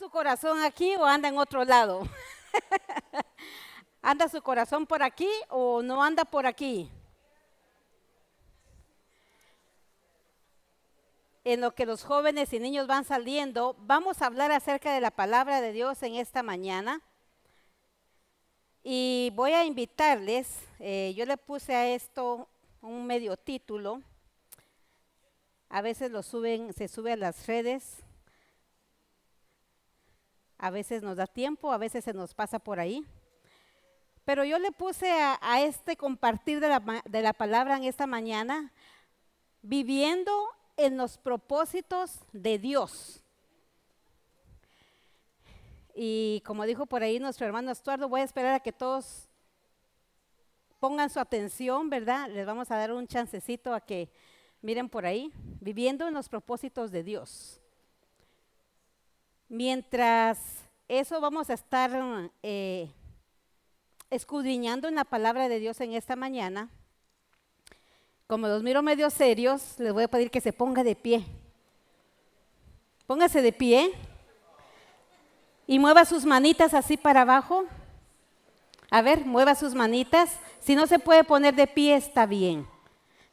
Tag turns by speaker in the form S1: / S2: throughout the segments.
S1: su corazón aquí o anda en otro lado? ¿Anda su corazón por aquí o no anda por aquí? En lo que los jóvenes y niños van saliendo, vamos a hablar acerca de la palabra de Dios en esta mañana. Y voy a invitarles, yo le puse a esto un medio título. A veces se sube a las redes. A veces nos da tiempo, a veces se nos pasa por ahí. Pero yo le puse a este compartir de la palabra en esta mañana, viviendo en los propósitos de Dios. Y como dijo por ahí nuestro hermano Estuardo, voy a esperar a que todos pongan su atención, ¿verdad? Les vamos a dar un chancecito a que miren por ahí, viviendo en los propósitos de Dios. Mientras eso vamos a estar escudriñando en la palabra de Dios en esta mañana. Como los miro medio serios, les voy a pedir que se ponga de pie. Póngase de pie y mueva sus manitas así para abajo. A ver, mueva sus manitas. Si no se puede poner de pie, está bien.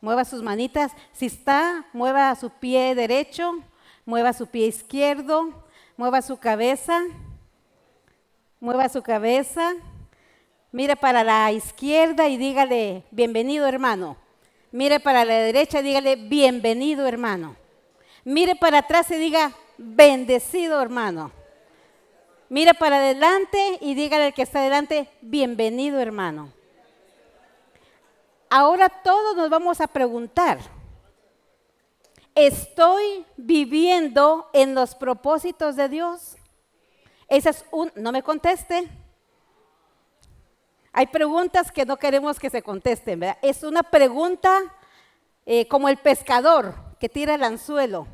S1: Mueva sus manitas. Si está, mueva su pie derecho, mueva su pie izquierdo, mueva su cabeza. Mueva su cabeza. Mire para la izquierda y dígale, bienvenido hermano. Mire para la derecha y dígale, bienvenido hermano. Mire para atrás y diga, bendecido hermano. Mire para adelante y dígale al que está adelante, bienvenido hermano. Ahora todos nos vamos a preguntar, ¿estoy viviendo en los propósitos de Dios? No me conteste. Hay preguntas que no queremos que se contesten, ¿verdad? Es una pregunta como el pescador que tira el anzuelo.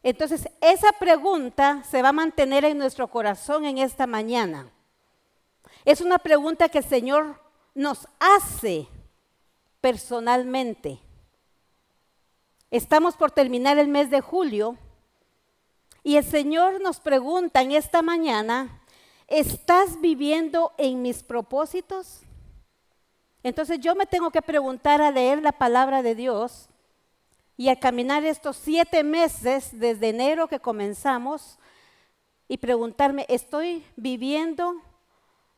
S1: Entonces, esa pregunta se va a mantener en nuestro corazón en esta mañana. Es una pregunta que el Señor nos hace personalmente. Estamos por terminar el mes de julio y el Señor nos pregunta en esta mañana, ¿estás viviendo en mis propósitos? Entonces yo me tengo que preguntar al leer la palabra de Dios y a caminar estos 7 meses desde enero que comenzamos y preguntarme, ¿estoy viviendo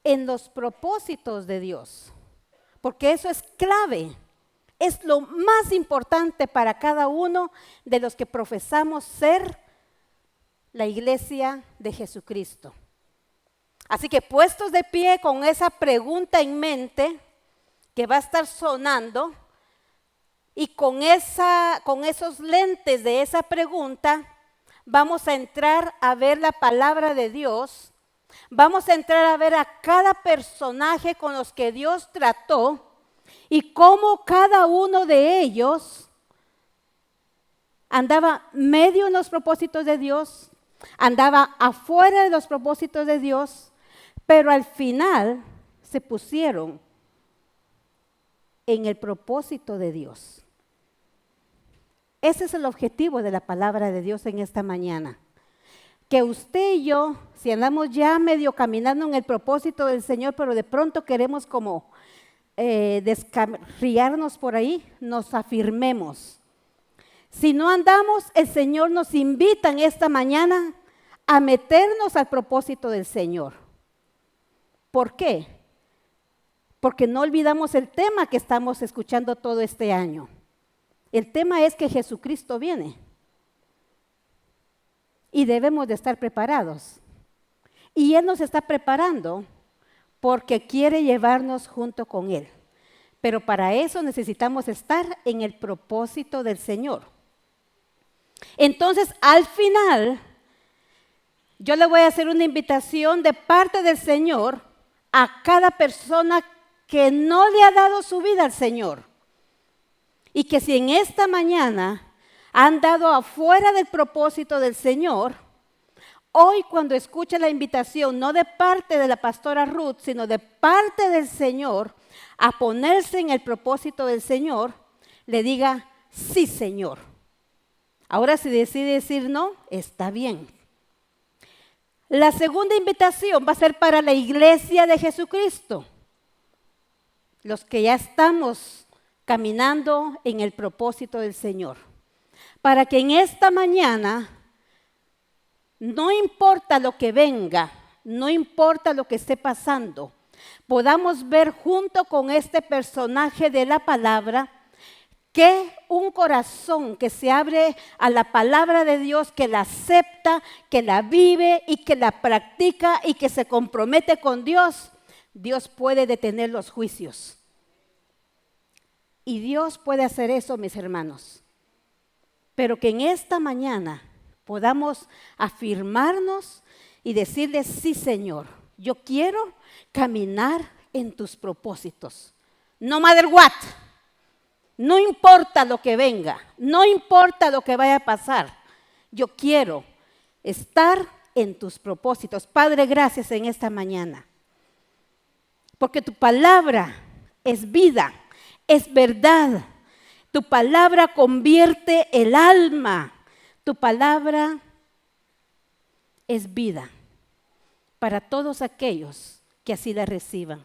S1: en los propósitos de Dios? Porque eso es clave, es lo más importante para cada uno de los que profesamos ser la iglesia de Jesucristo. Así que puestos de pie con esa pregunta en mente que va a estar sonando y con esos lentes de esa pregunta vamos a entrar a ver la palabra de Dios, vamos a entrar a ver a cada personaje con los que Dios trató y cómo cada uno de ellos andaba medio en los propósitos de Dios, andaba afuera de los propósitos de Dios, pero al final se pusieron en el propósito de Dios. Ese es el objetivo de la palabra de Dios en esta mañana. Que usted y yo, si andamos ya medio caminando en el propósito del Señor, pero de pronto queremos como descarriarnos por ahí, nos afirmemos. Si no andamos, el Señor nos invita en esta mañana a meternos al propósito del Señor. ¿Por qué? Porque no olvidamos el tema que estamos escuchando todo este año. El tema es que Jesucristo viene y debemos de estar preparados. Y Él nos está preparando porque quiere llevarnos junto con Él. Pero para eso necesitamos estar en el propósito del Señor. Entonces, al final, yo le voy a hacer una invitación de parte del Señor a cada persona que no le ha dado su vida al Señor. Y que si en esta mañana han dado afuera del propósito del Señor, hoy cuando escuche la invitación, no de parte de la pastora Ruth, sino de parte del Señor, a ponerse en el propósito del Señor, le diga, sí Señor. Ahora si decide decir no, está bien. La segunda invitación va a ser para la iglesia de Jesucristo, los que ya estamos caminando en el propósito del Señor, para que en esta mañana, no importa lo que venga, no importa lo que esté pasando, podamos ver junto con este personaje de la palabra que un corazón que se abre a la palabra de Dios, que la acepta, que la vive y que la practica y que se compromete con Dios, Dios puede detener los juicios. Y Dios puede hacer eso, mis hermanos. Pero que en esta mañana podamos afirmarnos y decirle, sí, Señor, yo quiero caminar en tus propósitos. No matter what. No importa lo que venga, no importa lo que vaya a pasar. Yo quiero estar en tus propósitos. Padre, gracias en esta mañana. Porque tu palabra es vida, es verdad. Tu palabra convierte el alma. Tu palabra es vida para todos aquellos que así la reciban.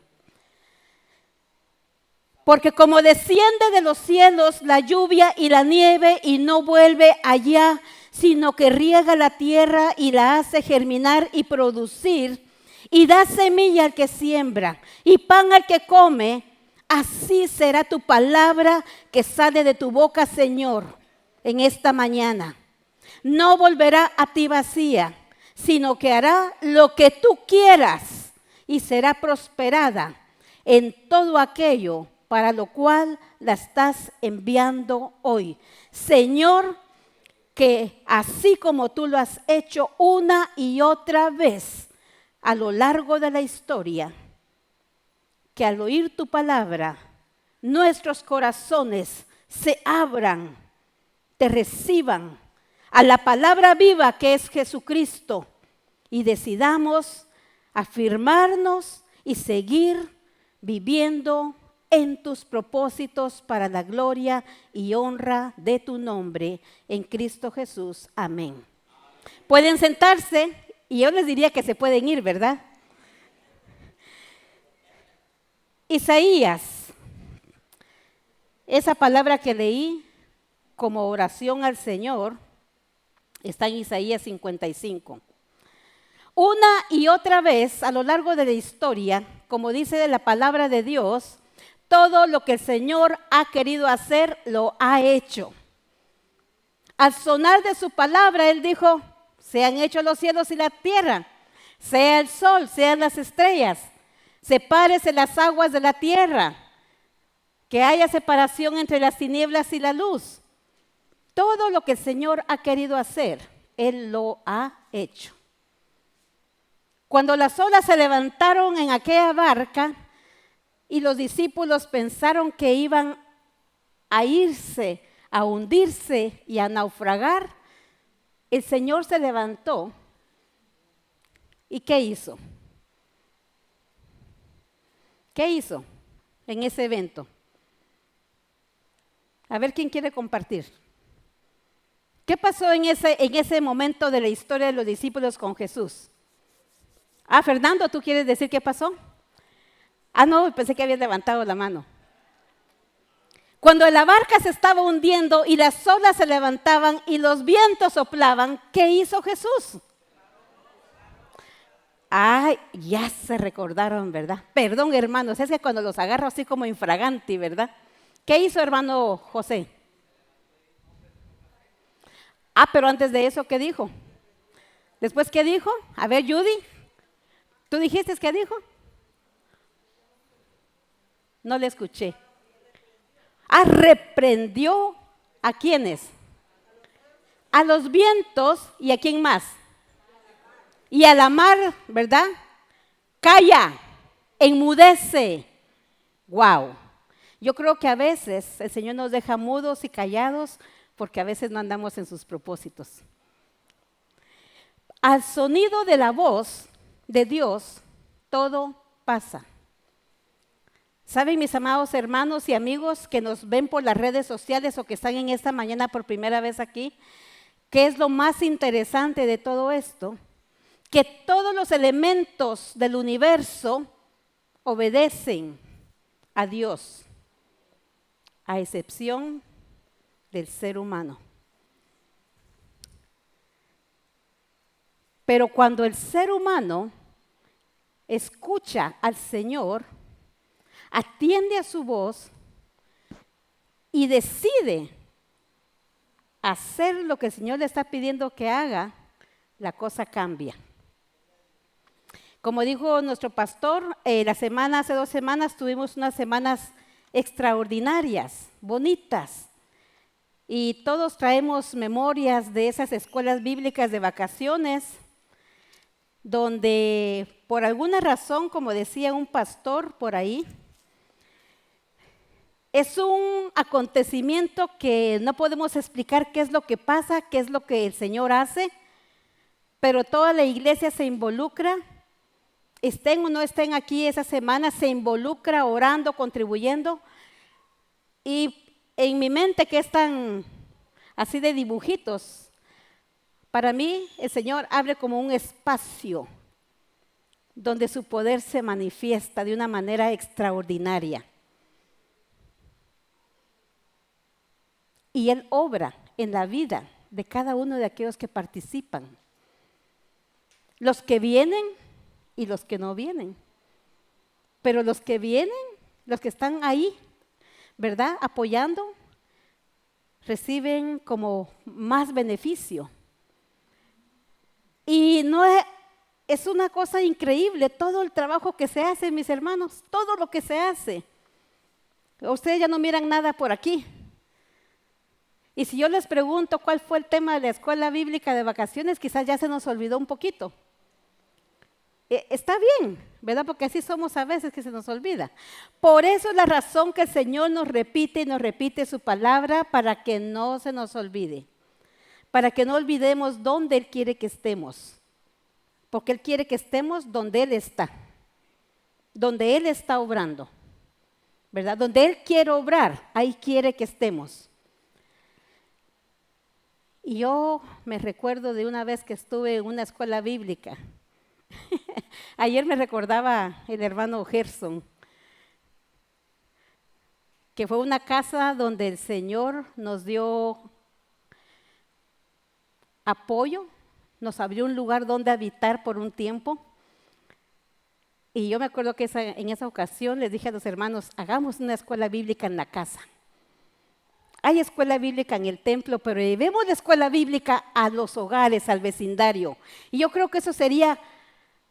S1: Porque como desciende de los cielos la lluvia y la nieve y no vuelve allá, sino que riega la tierra y la hace germinar y producir, y da semilla al que siembra y pan al que come, así será tu palabra que sale de tu boca, Señor, en esta mañana. No volverá a ti vacía, sino que hará lo que tú quieras y será prosperada en todo aquello para lo cual la estás enviando hoy. Señor, que así como tú lo has hecho una y otra vez a lo largo de la historia, que al oír tu palabra, nuestros corazones se abran, te reciban a la palabra viva que es Jesucristo y decidamos afirmarnos y seguir viviendo en tus propósitos para la gloria y honra de tu nombre en Cristo Jesús. Amén. Pueden sentarse y yo les diría que se pueden ir, ¿verdad? Isaías, esa palabra que leí como oración al Señor, está en Isaías 55. Una y otra vez a lo largo de la historia, como dice la palabra de Dios, todo lo que el Señor ha querido hacer, lo ha hecho. Al sonar de su palabra, Él dijo, sean hechos los cielos y la tierra, sea el sol, sean las estrellas, sepárese las aguas de la tierra, que haya separación entre las tinieblas y la luz. Todo lo que el Señor ha querido hacer, Él lo ha hecho. Cuando las olas se levantaron en aquella barca, y los discípulos pensaron que iban a irse, a hundirse y a naufragar, el Señor se levantó. ¿Y qué hizo? ¿Qué hizo en ese evento? A ver quién quiere compartir. ¿Qué pasó en ese momento de la historia de los discípulos con Jesús? Fernando, ¿tú quieres decir qué pasó? No, pensé que habías levantado la mano. Cuando la barca se estaba hundiendo y las olas se levantaban y los vientos soplaban, ¿qué hizo Jesús? Ya se recordaron, ¿verdad? Perdón, hermanos, es que cuando los agarro así como infraganti, ¿verdad? ¿Qué hizo, hermano José? Pero antes de eso, ¿qué dijo? Después, ¿qué dijo? A ver, Judy, ¿tú dijiste qué dijo? No le escuché. Reprendió ¿a quiénes? A los vientos y ¿a quién más? Y a la mar, ¿verdad? Calla, enmudece. Wow. Yo creo que a veces el Señor nos deja mudos y callados porque a veces no andamos en sus propósitos. Al sonido de la voz de Dios, todo pasa. ¿Saben, mis amados hermanos y amigos que nos ven por las redes sociales o que están en esta mañana por primera vez aquí? ¿Qué es lo más interesante de todo esto? que todos los elementos del universo obedecen a Dios, a excepción del ser humano. Pero cuando el ser humano escucha al Señor, atiende a su voz y decide hacer lo que el Señor le está pidiendo que haga, la cosa cambia. Como dijo nuestro pastor, hace 2 semanas tuvimos unas semanas extraordinarias, bonitas. Y todos traemos memorias de esas escuelas bíblicas de vacaciones, donde por alguna razón, como decía un pastor por ahí, es un acontecimiento que no podemos explicar qué es lo que pasa, qué es lo que el Señor hace, pero toda la iglesia se involucra, estén o no estén aquí esa semana, se involucra orando, contribuyendo. Y en mi mente, que es tan así de dibujitos, para mí el Señor abre como un espacio donde su poder se manifiesta de una manera extraordinaria. Y Él obra en la vida de cada uno de aquellos que participan. Los que vienen y los que no vienen. Pero los que vienen, los que están ahí, ¿verdad? Apoyando, reciben como más beneficio. Y no es una cosa increíble todo el trabajo que se hace, mis hermanos, todo lo que se hace. Ustedes ya no miran nada por aquí. Y si yo les pregunto cuál fue el tema de la escuela bíblica de vacaciones, quizás ya se nos olvidó un poquito. Está bien, ¿verdad? Porque así somos a veces, que se nos olvida. Por eso es la razón que el Señor nos repite y nos repite su palabra, para que no se nos olvide. Para que no olvidemos dónde Él quiere que estemos. Porque Él quiere que estemos donde Él está. Donde Él está obrando, ¿verdad? Donde Él quiere obrar, ahí quiere que estemos. Y yo me recuerdo de una vez que estuve en una escuela bíblica. Ayer me recordaba el hermano Gerson, que fue una casa donde el Señor nos dio apoyo, nos abrió un lugar donde habitar por un tiempo. Y yo me acuerdo que en esa ocasión les dije a los hermanos, hagamos una escuela bíblica en la casa. Hay escuela bíblica en el templo, pero llevemos la escuela bíblica a los hogares, al vecindario. Y yo creo que eso sería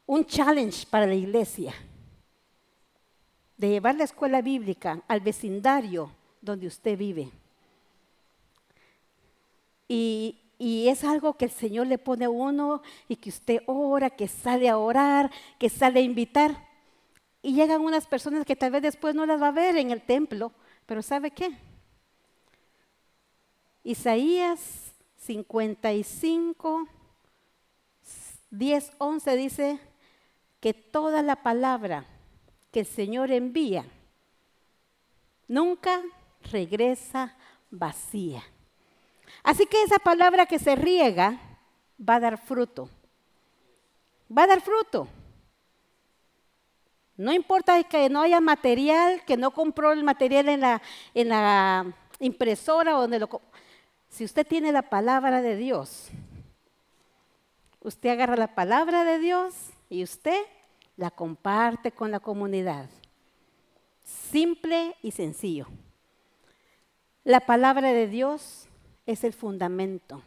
S1: un challenge para la iglesia, de llevar la escuela bíblica al vecindario donde usted vive. Y es algo que el Señor le pone a uno, y que usted ora, que sale a orar, que sale a invitar. Y llegan unas personas que tal vez después no las va a ver en el templo, pero ¿sabe qué? Isaías 55, 10, 11 dice que toda la palabra que el Señor envía nunca regresa vacía. Así que esa palabra que se riega va a dar fruto. Va a dar fruto. No importa que no haya material, que no compró el material en la impresora o donde lo compró. Si usted tiene la palabra de Dios, usted agarra la palabra de Dios y usted la comparte con la comunidad. Simple y sencillo. La palabra de Dios es el fundamento.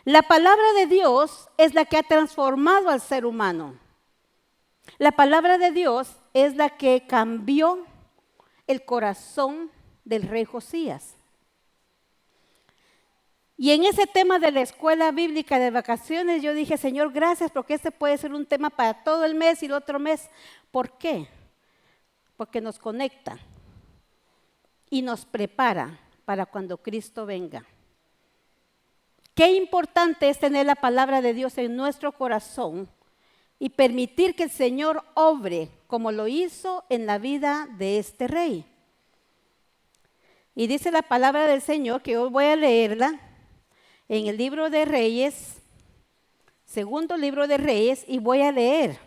S1: La palabra de Dios es la que ha transformado al ser humano. La palabra de Dios es la que cambió el corazón del rey Josías. Y en ese tema de la escuela bíblica de vacaciones, yo dije, Señor, gracias, porque este puede ser un tema para todo el mes y el otro mes. ¿Por qué? Porque nos conecta y nos prepara para cuando Cristo venga. Qué importante es tener la palabra de Dios en nuestro corazón y permitir que el Señor obre como lo hizo en la vida de este rey. Y dice la palabra del Señor, que hoy voy a leerla, en el libro de Reyes Segundo libro de Reyes, y voy a leer.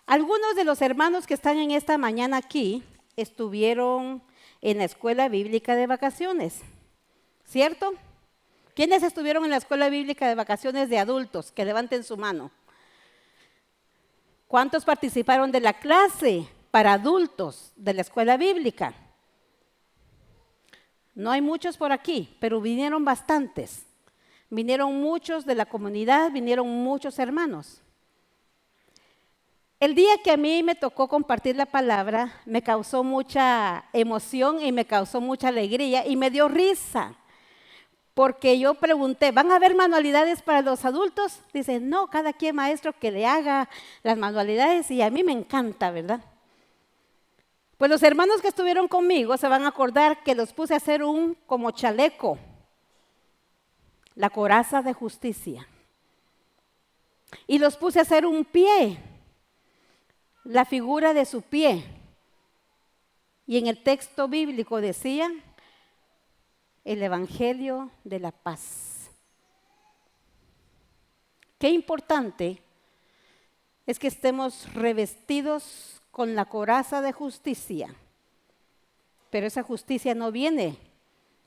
S1: Algunos de los hermanos que están en esta mañana aquí estuvieron en la escuela bíblica de vacaciones, ¿cierto? ¿Quiénes estuvieron en la escuela bíblica de vacaciones de adultos? Que levanten su mano. ¿Cuántos participaron de la clase para adultos de la escuela bíblica? No hay muchos por aquí, pero vinieron bastantes. Vinieron muchos de la comunidad, vinieron muchos hermanos. El día que a mí me tocó compartir la palabra, me causó mucha emoción y me causó mucha alegría y me dio risa. Porque yo pregunté, ¿van a haber manualidades para los adultos? Dice, no, cada quien maestro que le haga las manualidades y a mí me encanta, ¿verdad? Pues los hermanos que estuvieron conmigo se van a acordar que los puse a hacer un como chaleco, la coraza de justicia. Y los puse a hacer un pie, la figura de su pie. Y en el texto bíblico decía, el Evangelio de la paz. Qué importante es que estemos revestidos con la coraza de justicia, pero esa justicia no viene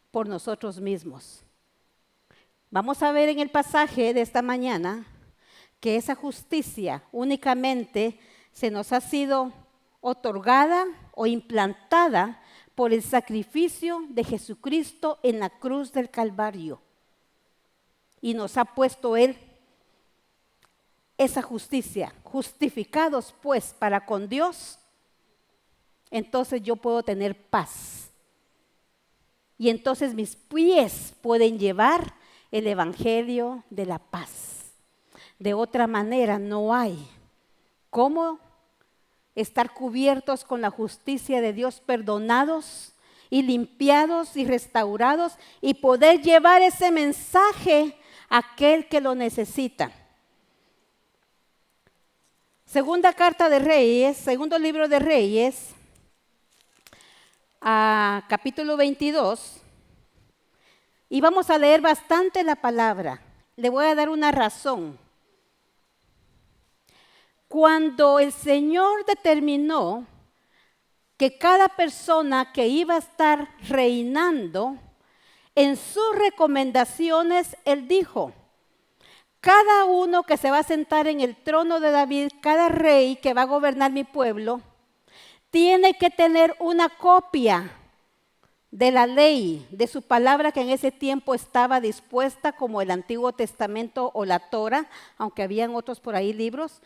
S1: por nosotros mismos. Vamos a ver en el pasaje de esta mañana que esa justicia únicamente se nos ha sido otorgada o implantada por el sacrificio de Jesucristo en la cruz del Calvario. Y nos ha puesto Él esa justicia. Justificados pues para con Dios, entonces yo puedo tener paz. Y entonces mis pies pueden llevar el Evangelio de la paz. De otra manera no hay cómo estar cubiertos con la justicia de Dios, perdonados y limpiados y restaurados y poder llevar ese mensaje a aquel que lo necesita. Segunda carta de Reyes, segundo libro de Reyes, capítulo 22, y vamos a leer bastante la palabra. Le voy a dar una razón. Cuando el Señor determinó que cada persona que iba a estar reinando, en sus recomendaciones Él dijo, cada uno que se va a sentar en el trono de David, cada rey que va a gobernar mi pueblo, tiene que tener una copia de la ley, de su palabra que en ese tiempo estaba dispuesta como el Antiguo Testamento o la Torah, aunque habían otros por ahí libros.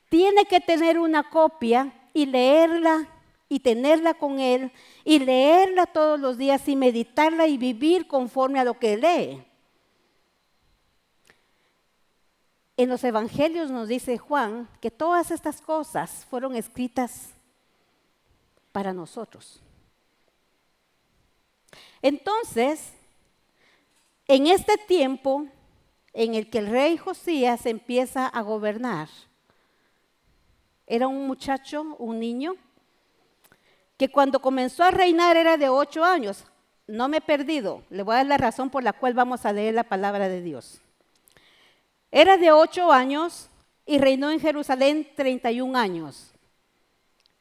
S1: Tiene que tener una copia y leerla y tenerla con él y leerla todos los días y meditarla y vivir conforme a lo que lee. En los evangelios nos dice Juan que todas estas cosas fueron escritas para nosotros. Entonces, en este tiempo en el que el rey Josías empieza a gobernar, era un muchacho, un niño, que cuando comenzó a reinar era de 8 años. No me he perdido, le voy a dar la razón por la cual vamos a leer la palabra de Dios. Era de 8 años y reinó en Jerusalén 31 años.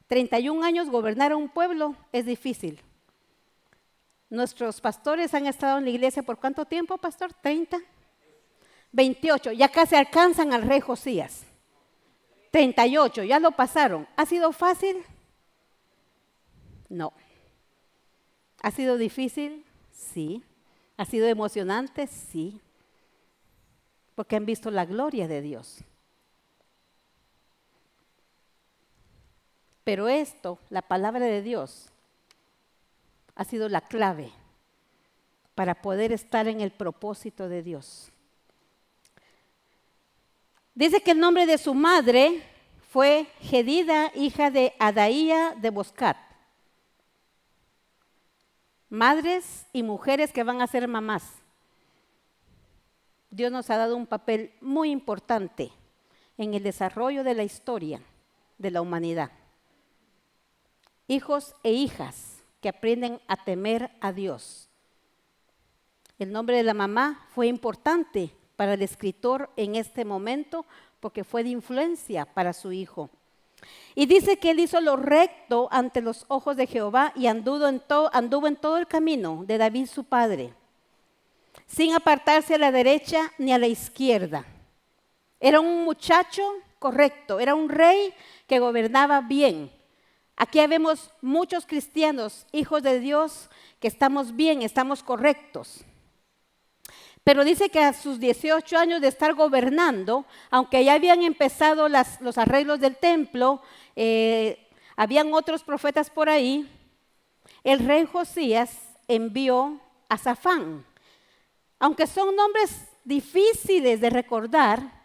S1: 31 años gobernar a un pueblo es difícil. Nuestros pastores han estado en la iglesia ¿por cuánto tiempo, pastor? ¿30? 28, ya casi alcanzan al rey Josías. 38, ya lo pasaron. ¿Ha sido fácil? No. ¿Ha sido difícil? Sí. ¿Ha sido emocionante? Sí. Porque han visto la gloria de Dios. Pero esto, la palabra de Dios, ha sido la clave para poder estar en el propósito de Dios. Dice que el nombre de su madre fue Jedida, hija de Adaía de Boscat. Madres y mujeres que van a ser mamás. Dios nos ha dado un papel muy importante en el desarrollo de la historia de la humanidad. Hijos e hijas que aprenden a temer a Dios. El nombre de la mamá fue importante para el escritor en este momento, porque fue de influencia para su hijo. Y dice que él hizo lo recto ante los ojos de Jehová y anduvo en todo el camino de David su padre, sin apartarse a la derecha ni a la izquierda. Era un muchacho correcto, era un rey que gobernaba bien. Aquí vemos muchos cristianos, hijos de Dios, que estamos bien, estamos correctos. Pero dice que a sus 18 años de estar gobernando, aunque ya habían empezado los arreglos del templo, habían otros profetas por ahí, el rey Josías envió a Safán. Aunque son nombres difíciles de recordar,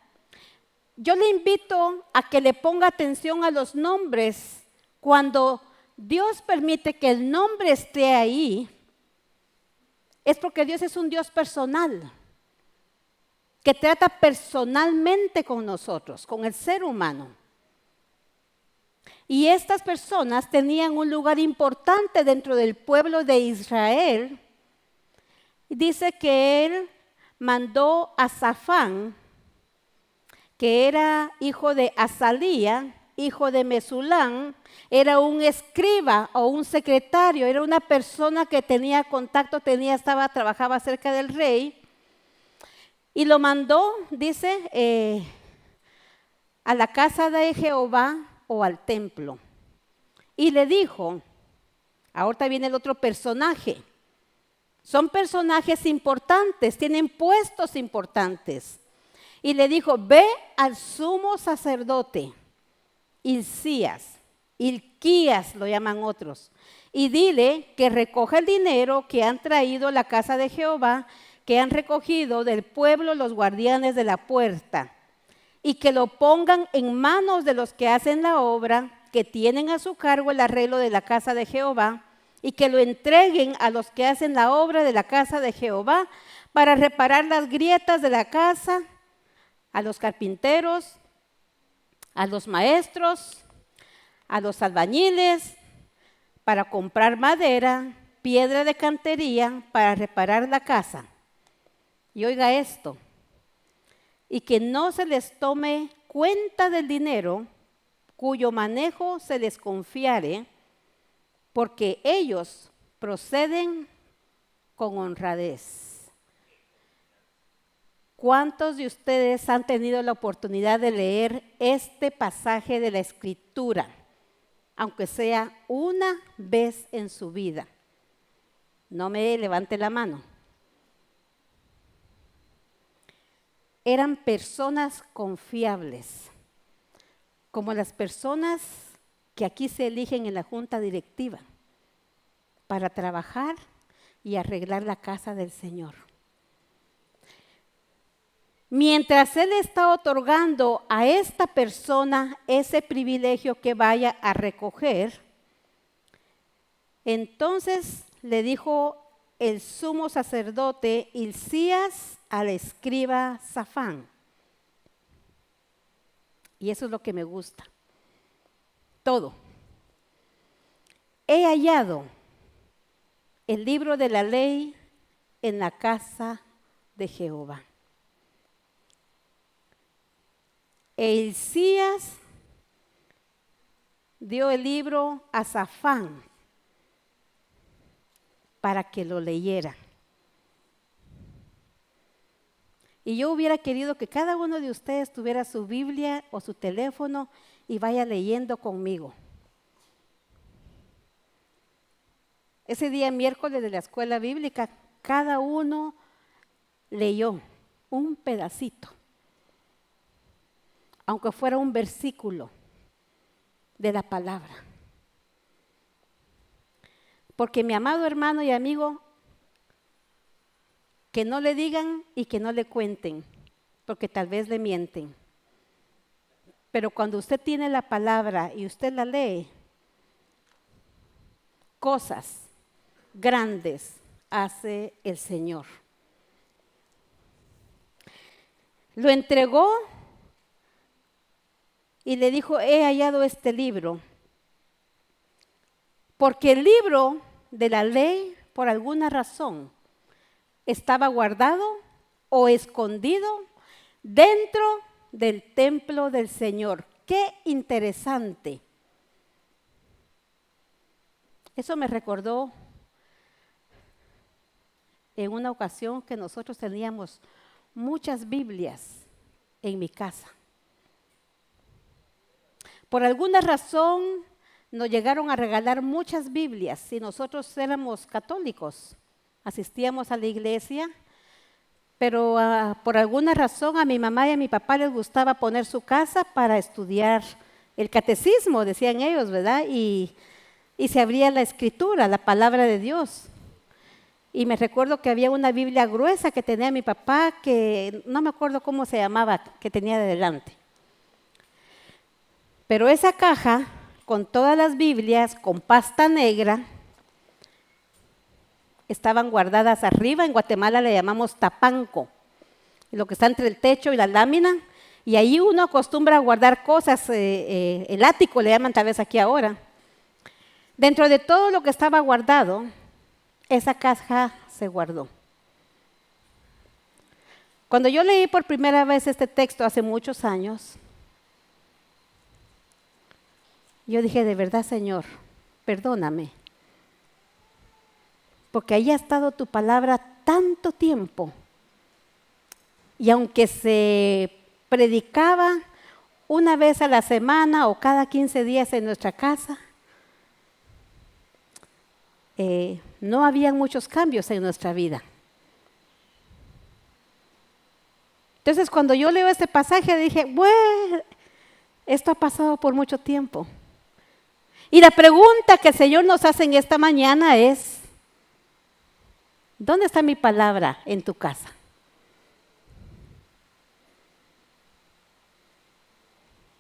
S1: yo le invito a que le ponga atención a los nombres. Cuando Dios permite que el nombre esté ahí, es porque Dios es un Dios personal, que trata personalmente con nosotros, con el ser humano. Y estas personas tenían un lugar importante dentro del pueblo de Israel. Dice que él mandó a Safán, que era hijo de Azalía, hijo de Mesulán, era un escriba o un secretario, era una persona que tenía contacto, trabajaba cerca del rey, y lo mandó, dice, a la casa de Jehová o al templo. Y le dijo, ahorita viene el otro personaje, son personajes importantes, tienen puestos importantes. Y le dijo, ve al sumo sacerdote, Hilquías lo llaman otros, y dile que recoja el dinero que han traído a la casa de Jehová, que han recogido del pueblo los guardianes de la puerta, y que lo pongan en manos de los que hacen la obra, que tienen a su cargo el arreglo de la casa de Jehová, y que lo entreguen a los que hacen la obra de la casa de Jehová para reparar las grietas de la casa, a los carpinteros, a los maestros, a los albañiles, para comprar madera, piedra de cantería, para reparar la casa. Y oiga esto, y que no se les tome cuenta del dinero cuyo manejo se les confiare, porque ellos proceden con honradez. ¿Cuántos de ustedes han tenido la oportunidad de leer este pasaje de la Escritura, aunque sea una vez en su vida? No me levante la mano. Eran personas confiables, como las personas que aquí se eligen en la junta directiva para trabajar y arreglar la casa del Señor. Mientras Él está otorgando a esta persona ese privilegio que vaya a recoger, entonces le dijo el sumo sacerdote Hilcías al escriba Safán. Y eso es lo que me gusta. Todo. He hallado el libro de la ley en la casa de Jehová. Hilcías dio el libro a Safán para que lo leyera. Y yo hubiera querido que cada uno de ustedes tuviera su Biblia o su teléfono y vaya leyendo conmigo. Ese día miércoles de la escuela bíblica, cada uno leyó un pedacito, aunque fuera un versículo de la palabra. Porque mi amado hermano y amigo, que no le digan y que no le cuenten, porque tal vez le mienten. Pero cuando usted tiene la palabra y usted la lee, cosas grandes hace el Señor. Lo entregó y le dijo, he hallado este libro. Porque el libro de la ley, por alguna razón, estaba guardado o escondido dentro del templo del Señor. ¡Qué interesante! Eso me recordó en una ocasión que nosotros teníamos muchas Biblias en mi casa. Por alguna razón nos llegaron a regalar muchas Biblias y nosotros éramos católicos, asistíamos a la iglesia, pero por alguna razón a mi mamá y a mi papá les gustaba poner su casa para estudiar el catecismo, decían ellos, ¿verdad? Y se abría la escritura, la palabra de Dios. Y me recuerdo que había una Biblia gruesa que tenía mi papá, que no me acuerdo cómo se llamaba, que tenía de delante. Pero esa caja, con todas las Biblias, con pasta negra, estaban guardadas arriba. En Guatemala le llamamos tapanco, lo que está entre el techo y la lámina. Y ahí uno acostumbra a guardar cosas, el ático le llaman tal vez aquí ahora. Dentro de todo lo que estaba guardado, esa caja se guardó. Cuando yo leí por primera vez este texto hace muchos años, yo dije, de verdad, Señor, perdóname, porque ahí ha estado tu palabra tanto tiempo. Y aunque se predicaba una vez a la semana o cada 15 días en nuestra casa, no había muchos cambios en nuestra vida. Entonces, cuando yo leo este pasaje, dije, bueno, esto ha pasado por mucho tiempo. Y la pregunta que el Señor nos hace en esta mañana es, ¿dónde está mi palabra en tu casa?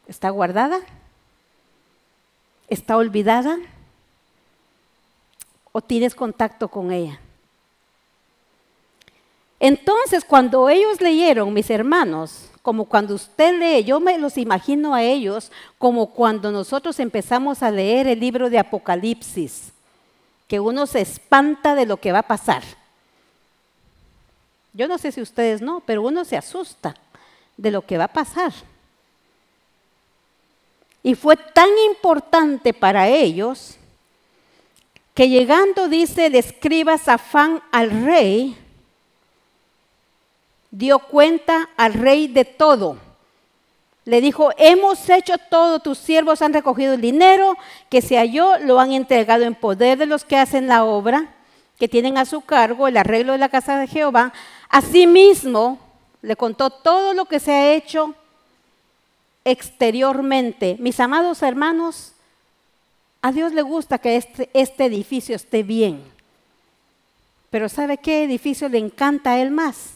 S1: ¿Está guardada? ¿Está olvidada? ¿O tienes contacto con ella? Entonces, cuando ellos leyeron, mis hermanos, como cuando usted lee, yo me los imagino a ellos como cuando nosotros empezamos a leer el libro de Apocalipsis, que uno se espanta de lo que va a pasar. Yo no sé si ustedes no, pero uno se asusta de lo que va a pasar. Y fue tan importante para ellos que llegando, dice el escriba Safán al rey, dio cuenta al rey de todo. Le dijo, hemos hecho todo, tus siervos han recogido el dinero que se halló, lo han entregado en poder de los que hacen la obra, que tienen a su cargo el arreglo de la casa de Jehová. Asimismo, le contó todo lo que se ha hecho exteriormente. Mis amados hermanos, a Dios le gusta que este edificio esté bien. Pero ¿sabe qué edificio le encanta a Él más?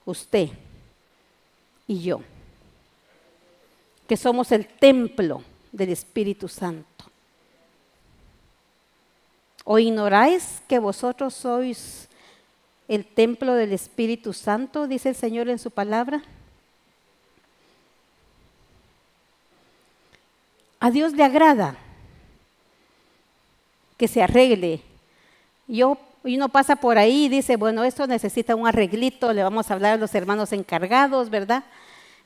S1: Usted y yo, que somos el templo del Espíritu Santo. ¿O ignoráis que vosotros sois el templo del Espíritu Santo? Dice el Señor en su palabra. A Dios le agrada que se arregle. Y uno pasa por ahí y dice, bueno, esto necesita un arreglito, le vamos a hablar a los hermanos encargados, ¿verdad?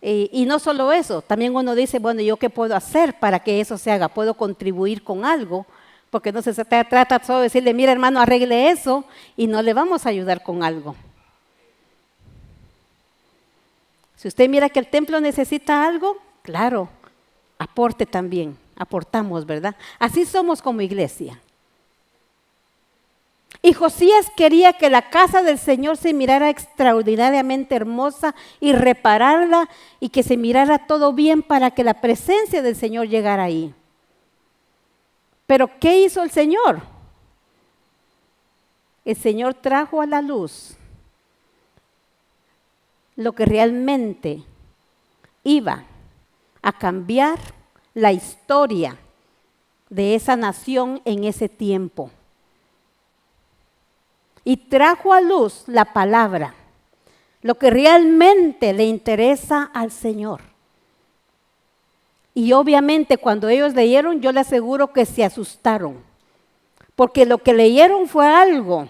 S1: Y no solo eso, también uno dice, bueno, ¿yo qué puedo hacer para que eso se haga? ¿Puedo contribuir con algo? Porque no se trata solo de decirle, mira hermano, arregle eso, y no le vamos a ayudar con algo. Si usted mira que el templo necesita algo, claro, aporte también, aportamos, ¿verdad? Así somos como iglesia. Y Josías quería que la casa del Señor se mirara extraordinariamente hermosa y repararla y que se mirara todo bien para que la presencia del Señor llegara ahí. Pero ¿qué hizo el Señor? El Señor trajo a la luz lo que realmente iba a cambiar la historia de esa nación en ese tiempo. Y trajo a luz la palabra, lo que realmente le interesa al Señor. Y obviamente cuando ellos leyeron, yo le aseguro que se asustaron, porque lo que leyeron fue algo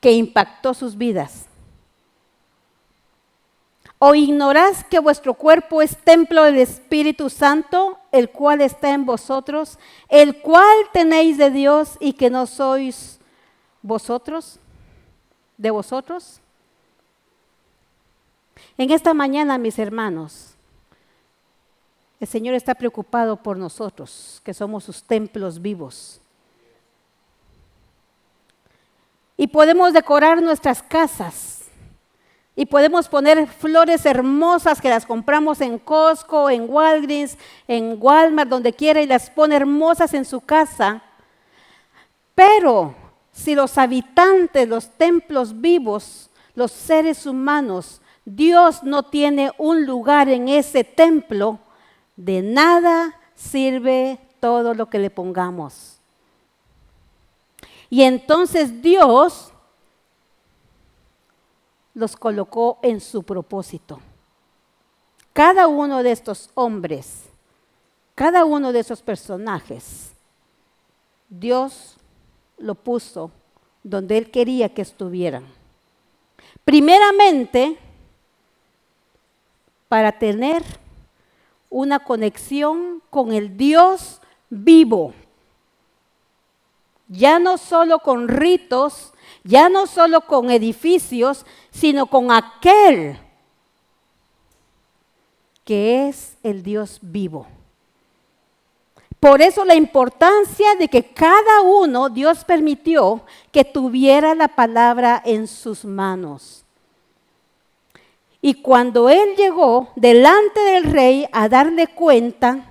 S1: que impactó sus vidas? ¿O ignoráis que vuestro cuerpo es templo del Espíritu Santo, el cual está en vosotros, el cual tenéis de Dios y que no sois vosotros, de vosotros? En esta mañana, mis hermanos, el Señor está preocupado por nosotros, que somos sus templos vivos. Y podemos decorar nuestras casas. Y podemos poner flores hermosas que las compramos en Costco, en Walgreens, en Walmart, donde quiera, y las pone hermosas en su casa. Pero si los habitantes, los templos vivos, los seres humanos, Dios no tiene un lugar en ese templo, de nada sirve todo lo que le pongamos. Y entonces Dios los colocó en su propósito. Cada uno de estos hombres, cada uno de esos personajes, Dios lo puso donde Él quería que estuvieran. Primeramente, para tener una conexión con el Dios vivo. Ya no solo con ritos, ya no solo con edificios, sino con aquel que es el Dios vivo. Por eso la importancia de que cada uno, Dios permitió que tuviera la palabra en sus manos. Y cuando él llegó delante del rey a darle cuenta,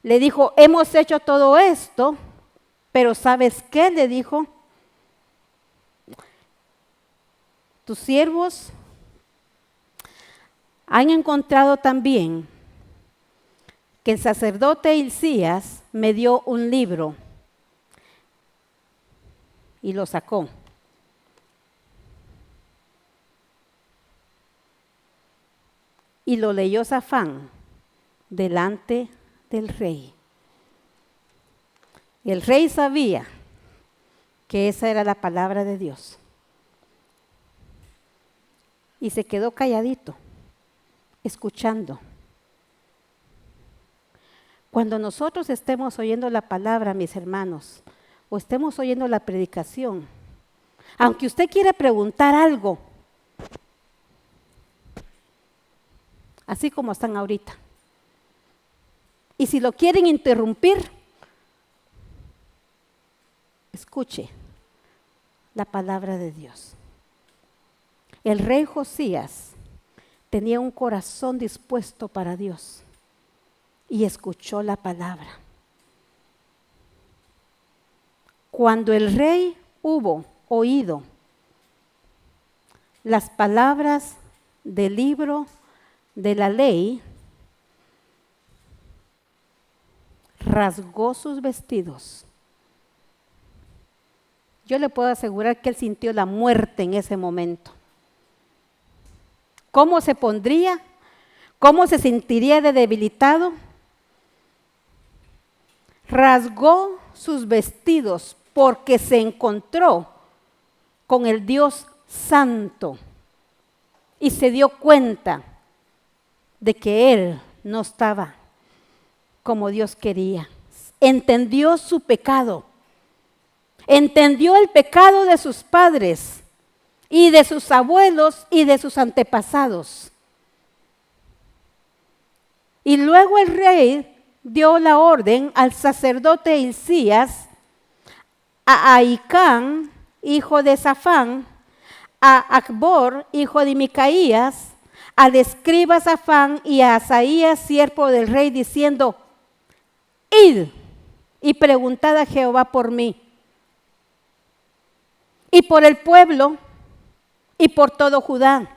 S1: le dijo, hemos hecho todo esto, pero ¿sabes qué? Le dijo, tus siervos han encontrado también que el sacerdote Hilcías me dio un libro y lo sacó. Y lo leyó Safán delante del rey. El rey sabía que esa era la palabra de Dios. Y se quedó calladito, escuchando. Cuando nosotros estemos oyendo la palabra, mis hermanos, o estemos oyendo la predicación, aunque usted quiera preguntar algo, así como están ahorita, y si lo quieren interrumpir, escuche la palabra de Dios. El rey Josías tenía un corazón dispuesto para Dios y escuchó la palabra. Cuando el rey hubo oído las palabras del libro de la ley, rasgó sus vestidos. Yo le puedo asegurar que él sintió la muerte en ese momento. ¿Cómo se pondría? ¿Cómo se sentiría de debilitado? Rasgó sus vestidos porque se encontró con el Dios Santo y se dio cuenta de que él no estaba como Dios quería. Entendió su pecado. Entendió el pecado de sus padres y de sus abuelos y de sus antepasados. Y luego el rey dio la orden al sacerdote Hilcías, a Ahicam, hijo de Safán, a Acbor, hijo de Micaías, al escriba Safán y a Asaías, siervo del rey, diciendo, id y preguntad a Jehová por mí, y por el pueblo, y por todo Judá,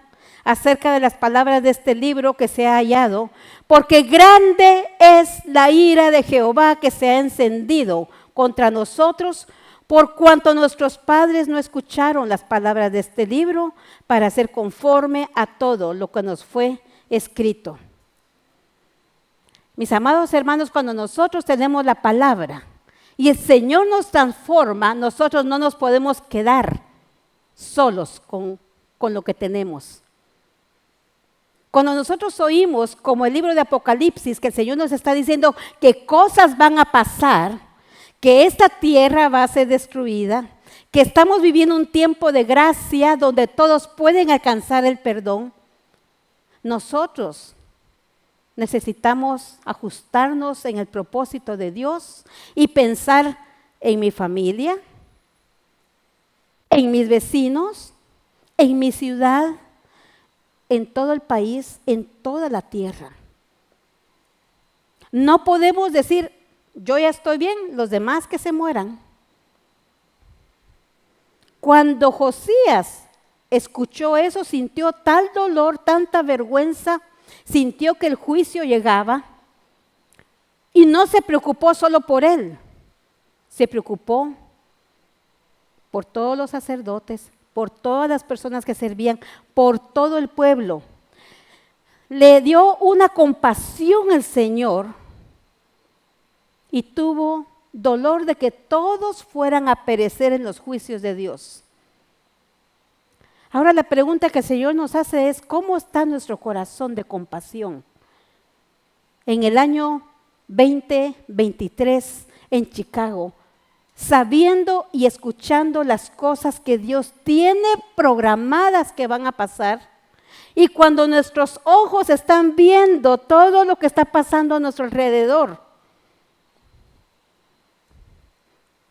S1: acerca de las palabras de este libro que se ha hallado, porque grande es la ira de Jehová que se ha encendido contra nosotros, por cuanto nuestros padres no escucharon las palabras de este libro para hacer conforme a todo lo que nos fue escrito. Mis amados hermanos, cuando nosotros tenemos la palabra y el Señor nos transforma, nosotros no nos podemos quedar solos con lo que tenemos. Cuando nosotros oímos, como el libro de Apocalipsis, que el Señor nos está diciendo que cosas van a pasar, que esta tierra va a ser destruida, que estamos viviendo un tiempo de gracia donde todos pueden alcanzar el perdón, nosotros necesitamos ajustarnos en el propósito de Dios y pensar en mi familia, en mis vecinos, en mi ciudad, en todo el país, en toda la tierra. No podemos decir, yo ya estoy bien, los demás que se mueran. Cuando Josías escuchó eso, sintió tal dolor, tanta vergüenza, sintió que el juicio llegaba y no se preocupó solo por él, se preocupó por todos los sacerdotes, por todas las personas que servían, por todo el pueblo. Le dio una compasión al Señor y tuvo dolor de que todos fueran a perecer en los juicios de Dios. Ahora la pregunta que el Señor nos hace es, ¿cómo está nuestro corazón de compasión? En el año 2023 en Chicago, sabiendo y escuchando las cosas que Dios tiene programadas que van a pasar, y cuando nuestros ojos están viendo todo lo que está pasando a nuestro alrededor,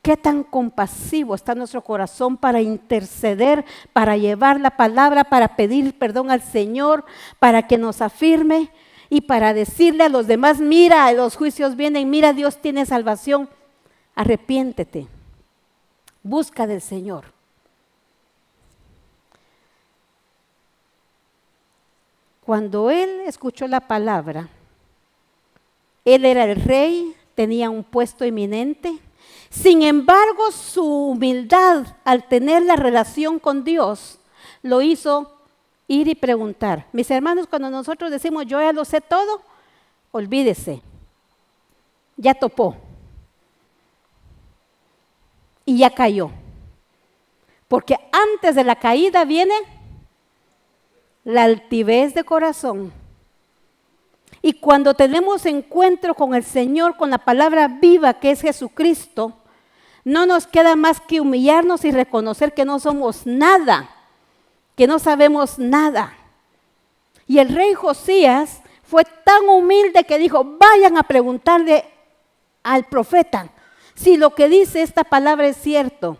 S1: ¿qué tan compasivo está nuestro corazón para interceder, para llevar la palabra, para pedir perdón al Señor, para que nos afirme y para decirle a los demás, mira, los juicios vienen, mira, Dios tiene salvación? Arrepiéntete, busca del Señor. Cuando él escuchó la palabra, él era el rey, tenía un puesto eminente. Sin embargo, su humildad al tener la relación con Dios lo hizo ir y preguntar. Mis hermanos, cuando nosotros decimos yo ya lo sé todo, olvídese, ya topó. Y ya cayó. Porque antes de la caída viene la altivez de corazón. Y cuando tenemos encuentro con el Señor, con la palabra viva que es Jesucristo, no nos queda más que humillarnos y reconocer que no somos nada, que no sabemos nada. Y el rey Josías fue tan humilde que dijo, vayan a preguntarle al profeta si lo que dice esta palabra es cierto.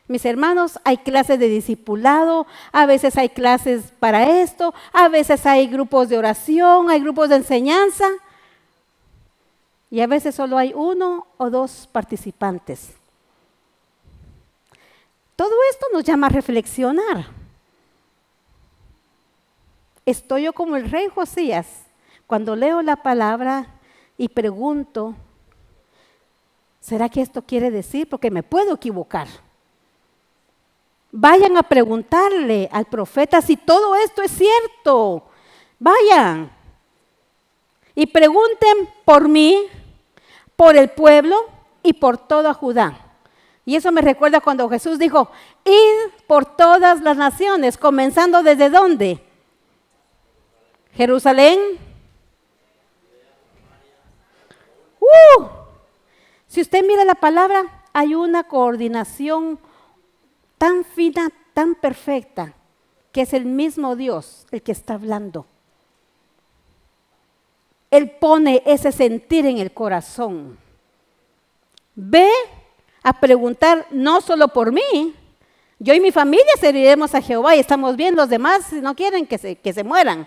S1: Mis hermanos, hay clases de discipulado, a veces hay clases para esto, a veces hay grupos de oración, hay grupos de enseñanza y a veces solo hay 1 o 2 participantes. Todo esto nos llama a reflexionar. Estoy yo como el rey Josías, cuando leo la palabra y pregunto, ¿será que esto quiere decir? Porque me puedo equivocar. Vayan a preguntarle al profeta si todo esto es cierto. Vayan. Y pregunten por mí, por el pueblo y por toda Judá. Y eso me recuerda cuando Jesús dijo, id por todas las naciones, comenzando ¿desde dónde? Jerusalén. Si usted mira la palabra, hay una coordinación tan fina, tan perfecta, que es el mismo Dios el que está hablando. Él pone ese sentir en el corazón. Ve a preguntar no solo por mí, yo y mi familia serviremos a Jehová y estamos bien, los demás no quieren que se mueran.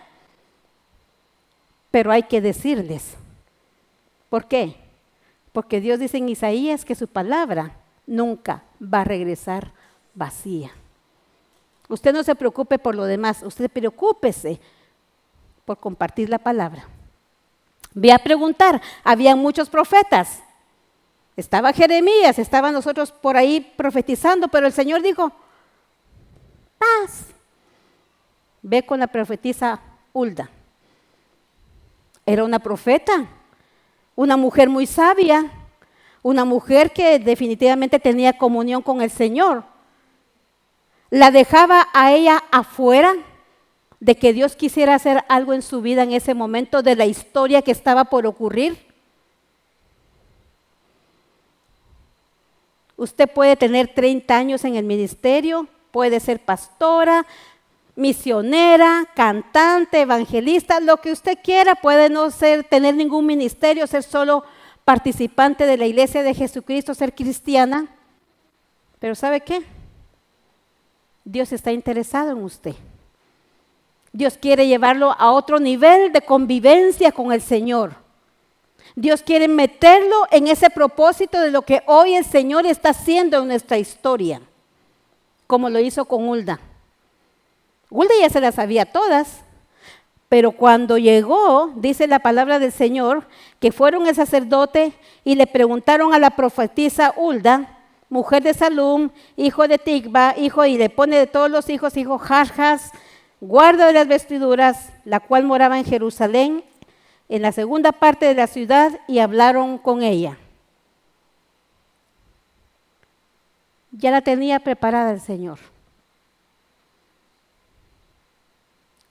S1: Pero hay que decirles. ¿Por qué? Porque Dios dice en Isaías que su palabra nunca va a regresar vacía. Usted no se preocupe por lo demás, usted preocúpese por compartir la palabra. Ve a preguntar, había muchos profetas. Estaba Jeremías, estaban nosotros por ahí profetizando, pero el Señor dijo, paz. Ve con la profetisa Hulda. Era una profeta, una mujer muy sabia, una mujer que definitivamente tenía comunión con el Señor. la dejaba a ella afuera de que Dios quisiera hacer algo en su vida en ese momento, de la historia que estaba por ocurrir. Usted puede tener 30 años en el ministerio, puede ser pastora, misionera, cantante, evangelista, lo que usted quiera, puede no tener ningún ministerio, ser solo participante de la iglesia de Jesucristo, ser cristiana. Pero ¿sabe qué? Dios está interesado en usted. Dios quiere llevarlo a otro nivel de convivencia con el Señor. Dios quiere meterlo en ese propósito de lo que hoy el Señor está haciendo en nuestra historia, como lo hizo con Hulda. Hulda ya se las sabía todas, pero cuando llegó, dice la palabra del Señor, que fueron el sacerdote y le preguntaron a la profetisa Hulda, mujer de Salum, hijo de Tigba, y le pone de todos los hijos, hijo Jarjas, guarda de las vestiduras, la cual moraba en Jerusalén, en la segunda parte de la ciudad, y hablaron con ella. Ya la tenía preparada el Señor.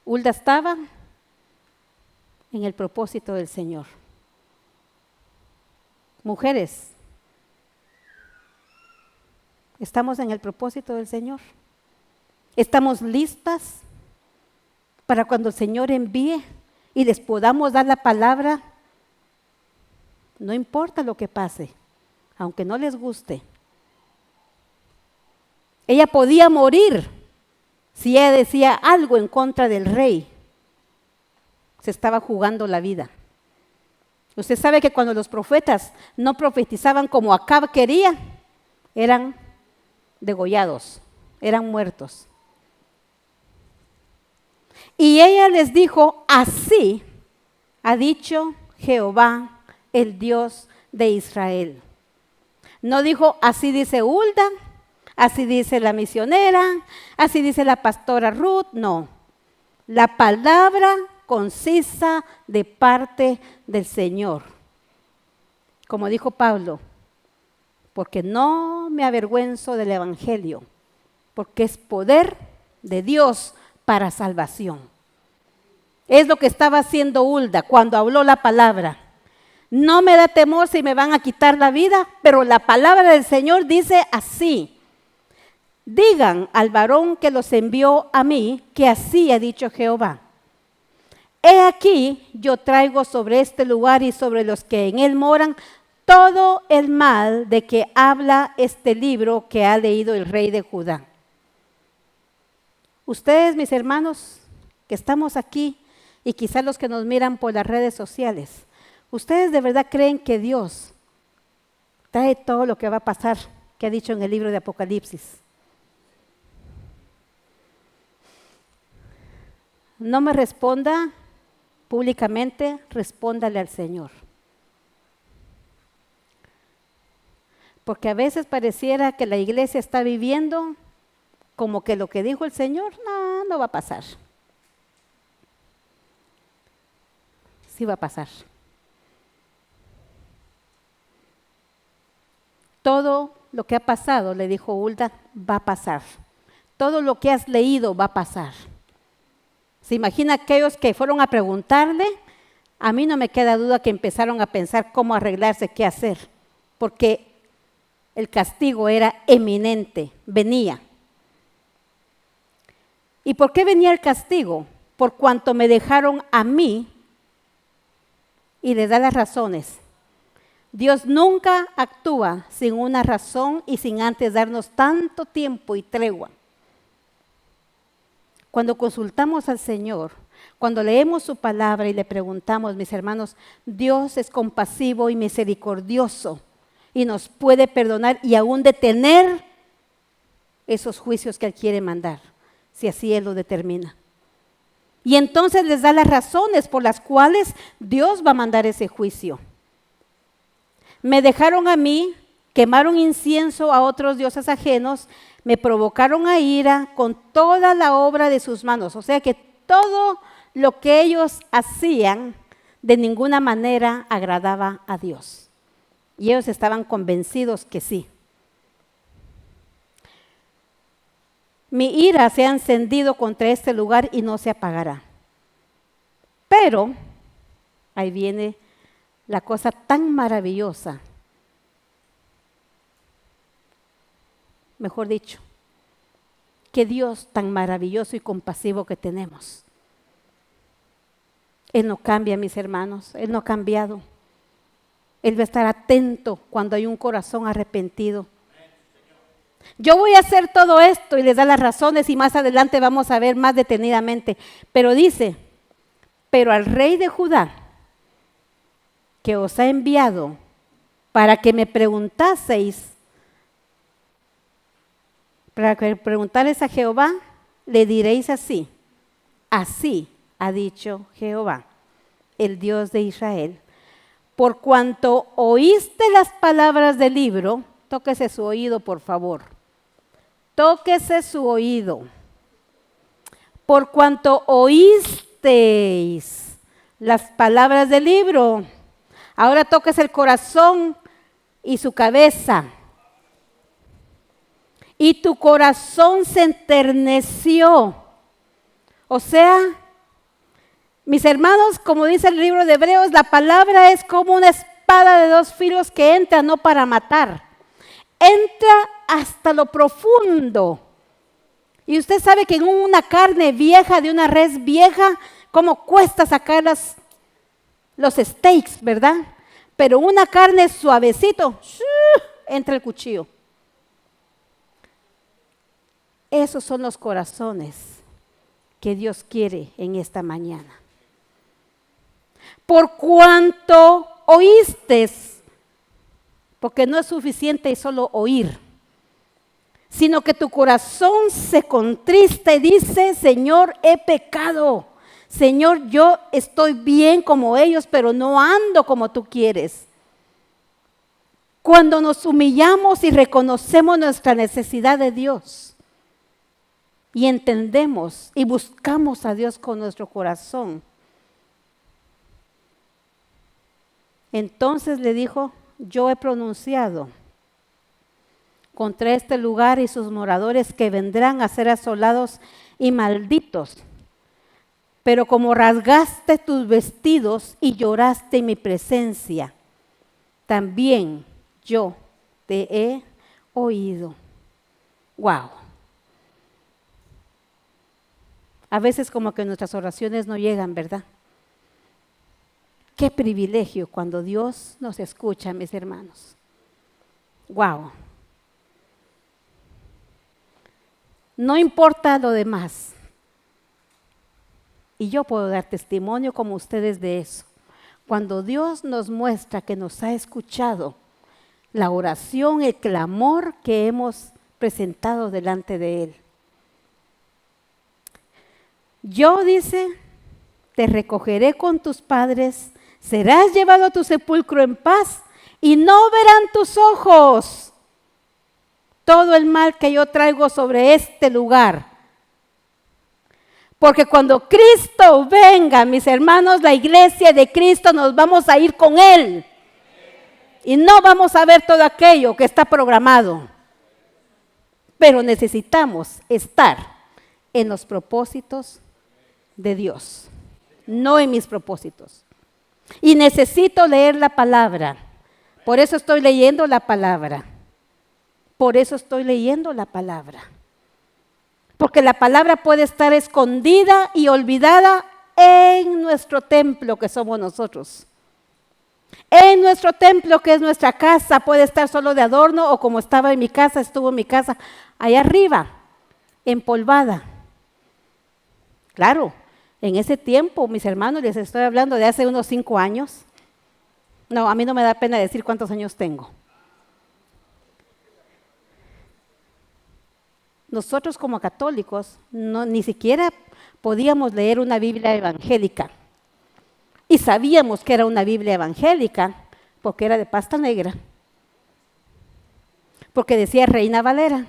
S1: Hulda estaba en el propósito del Señor. Mujeres, ¿estamos en el propósito del Señor? ¿Estamos listas para cuando el Señor envíe y les podamos dar la palabra? No importa lo que pase, aunque no les guste. Ella podía morir si ella decía algo en contra del rey. Se estaba jugando la vida. Usted sabe que cuando los profetas no profetizaban como Acab quería, eran degollados, eran muertos. Y ella les dijo, así ha dicho Jehová, el Dios de Israel. No dijo, así dice Hulda, así dice la misionera, así dice la pastora Ruth, no. La palabra concisa de parte del Señor. Como dijo Pablo, porque no me avergüenzo del evangelio, porque es poder de Dios para salvación. Es lo que estaba haciendo Hulda cuando habló la palabra. No me da temor si me van a quitar la vida, pero la palabra del Señor dice así. Digan al varón que los envió a mí, que así ha dicho Jehová. He aquí, yo traigo sobre este lugar y sobre los que en él moran todo el mal de que habla este libro que ha leído el rey de Judá. Ustedes, mis hermanos, que estamos aquí y quizás los que nos miran por las redes sociales, ¿ustedes de verdad creen que Dios trae todo lo que va a pasar que ha dicho en el libro de Apocalipsis? No me responda públicamente, respóndale al Señor. Porque a veces pareciera que la iglesia está viviendo como que lo que dijo el Señor, no va a pasar. Sí va a pasar. Todo lo que ha pasado, le dijo Hulda, va a pasar. Todo lo que has leído va a pasar. ¿Se imagina aquellos que fueron a preguntarle? A mí no me queda duda que empezaron a pensar cómo arreglarse, qué hacer, porque el castigo era eminente, venía. ¿Y por qué venía el castigo? Por cuanto me dejaron a mí, y le da las razones. Dios nunca actúa sin una razón y sin antes darnos tanto tiempo y tregua. Cuando consultamos al Señor, cuando leemos su palabra y le preguntamos, mis hermanos, Dios es compasivo y misericordioso y nos puede perdonar y aún detener esos juicios que Él quiere mandar, si así Él lo determina. Y entonces les da las razones por las cuales Dios va a mandar ese juicio. Me dejaron a mí, quemaron incienso a otros dioses ajenos, me provocaron a ira con toda la obra de sus manos. O sea que todo lo que ellos hacían de ninguna manera agradaba a Dios. Y ellos estaban convencidos que sí. Mi ira se ha encendido contra este lugar y no se apagará. Pero, ahí viene la cosa tan maravillosa. Mejor dicho, que Dios tan maravilloso y compasivo que tenemos. Él no cambia, mis hermanos, Él no ha cambiado. Él va a estar atento cuando hay un corazón arrepentido. Yo voy a hacer todo esto y les da las razones y más adelante vamos a ver más detenidamente. Pero dice, pero al rey de Judá, que os ha enviado para que me preguntaseis, para que preguntares a Jehová, le diréis así, así ha dicho Jehová, el Dios de Israel. Por cuanto oíste las palabras del libro, tóquese su oído, por favor. Tóquese su oído. Por cuanto oísteis las palabras del libro, ahora tóquese el corazón y su cabeza. Y tu corazón se enterneció. O sea, mis hermanos, como dice el libro de Hebreos, la palabra es como una espada de dos filos que entra no para matar, entra hasta lo profundo. Y usted sabe que en una carne vieja, de una res vieja, cómo cuesta sacar los steaks, ¿verdad? Pero una carne suavecito, entra el cuchillo. Esos son los corazones que Dios quiere en esta mañana. Por cuanto oíste, porque no es suficiente solo oír, sino que tu corazón se contrista y dice, Señor, he pecado. Señor, yo estoy bien como ellos, pero no ando como tú quieres. Cuando nos humillamos y reconocemos nuestra necesidad de Dios y entendemos y buscamos a Dios con nuestro corazón, entonces le dijo, yo he pronunciado contra este lugar y sus moradores que vendrán a ser asolados y malditos. Pero como rasgaste tus vestidos y lloraste en mi presencia, también yo te he oído. Wow. A veces como que nuestras oraciones no llegan, ¿verdad? Qué privilegio cuando Dios nos escucha, mis hermanos. Wow. No importa lo demás. Y yo puedo dar testimonio como ustedes de eso. Cuando Dios nos muestra que nos ha escuchado la oración, el clamor que hemos presentado delante de Él. Yo, dice, te recogeré con tus padres, serás llevado a tu sepulcro en paz y no verán tus ojos todo el mal que yo traigo sobre este lugar. Porque cuando Cristo venga, mis hermanos, la iglesia de Cristo, nos vamos a ir con Él. Y no vamos a ver todo aquello que está programado. Pero necesitamos estar en los propósitos de Dios, no en mis propósitos. Y necesito leer la palabra. Por eso estoy leyendo la palabra. Por eso estoy leyendo la palabra. Porque la palabra puede estar escondida y olvidada en nuestro templo que somos nosotros. En nuestro templo que es nuestra casa puede estar solo de adorno o como estaba en mi casa, estuvo en mi casa allá arriba, empolvada. Claro, en ese tiempo, mis hermanos, les estoy hablando de hace unos 5 años. No, a mí no me da pena decir cuántos años tengo. Nosotros como católicos ni siquiera podíamos leer una Biblia evangélica. Y sabíamos que era una Biblia evangélica porque era de pasta negra. Porque decía Reina Valera.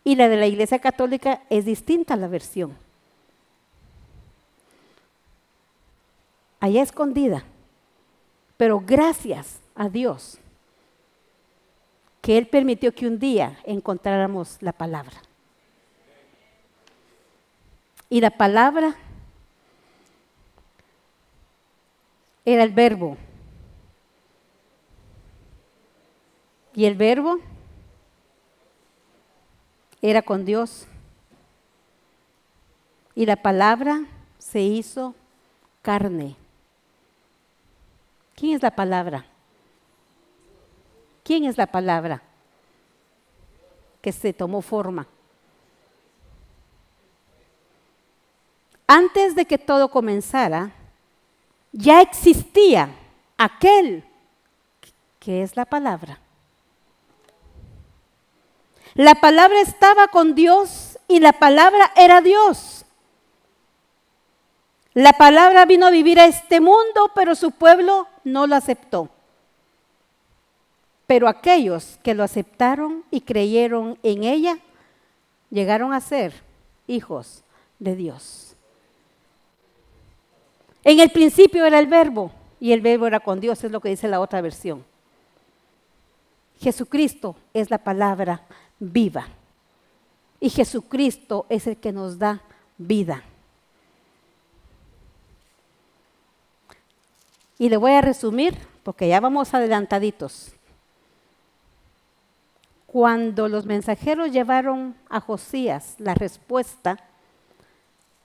S1: Y la de la Iglesia Católica es distinta la versión. Allá escondida. Pero gracias a Dios que Él permitió que un día encontráramos la palabra. Y la palabra era el verbo. Y el verbo era con Dios. Y la palabra se hizo carne. ¿Quién es la palabra? ¿Quién es la palabra que se tomó forma? Antes de que todo comenzara, ya existía aquel que es la palabra. La palabra estaba con Dios y la palabra era Dios. La palabra vino a vivir a este mundo, pero su pueblo no lo aceptó. Pero aquellos que lo aceptaron y creyeron en ella, llegaron a ser hijos de Dios. En el principio era el verbo, y el verbo era con Dios, es lo que dice la otra versión. Jesucristo es la palabra viva. Y Jesucristo es el que nos da vida. Y le voy a resumir, porque ya vamos adelantaditos. Cuando los mensajeros llevaron a Josías la respuesta,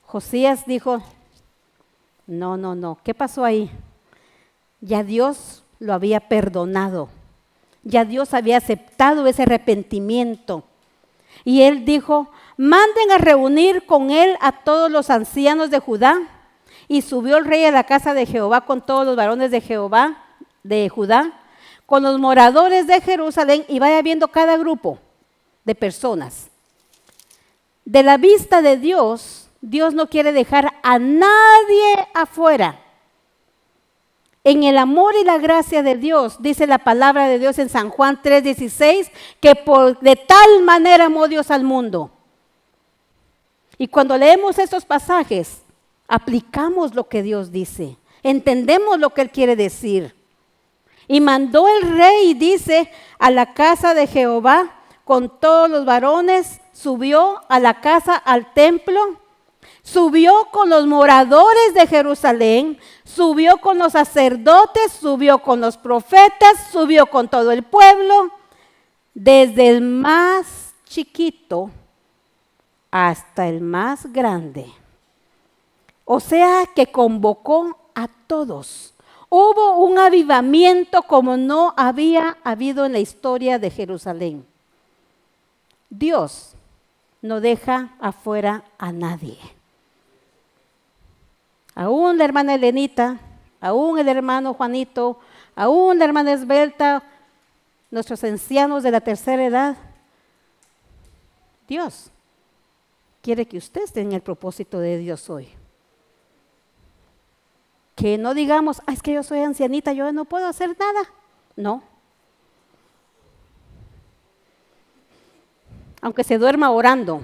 S1: Josías dijo, no, ¿qué pasó ahí? Ya Dios lo había perdonado, ya Dios había aceptado ese arrepentimiento. Y él dijo, manden a reunir con él a todos los ancianos de Judá. Y subió el rey a la casa de Jehová con todos los varones de Jehová, de Judá, con los moradores de Jerusalén, y vaya viendo cada grupo de personas. De la vista de Dios, Dios no quiere dejar a nadie afuera. En el amor y la gracia de Dios, dice la palabra de Dios en San Juan 3:16, que de tal manera amó Dios al mundo. Y cuando leemos estos pasajes, aplicamos lo que Dios dice, entendemos lo que Él quiere decir. Y mandó el rey, dice, a la casa de Jehová con todos los varones, subió a la casa, al templo, subió con los moradores de Jerusalén, subió con los sacerdotes, subió con los profetas, subió con todo el pueblo, desde el más chiquito hasta el más grande. O sea que convocó a todos. Hubo un avivamiento como no había habido en la historia de Jerusalén. Dios no deja afuera a nadie. Aún la hermana Elenita, aún el hermano Juanito, aún la hermana Esbelta, nuestros ancianos de la tercera edad. Dios quiere que usted esté en el propósito de Dios hoy. Que no digamos, es que yo soy ancianita, yo no puedo hacer nada. No. Aunque se duerma orando,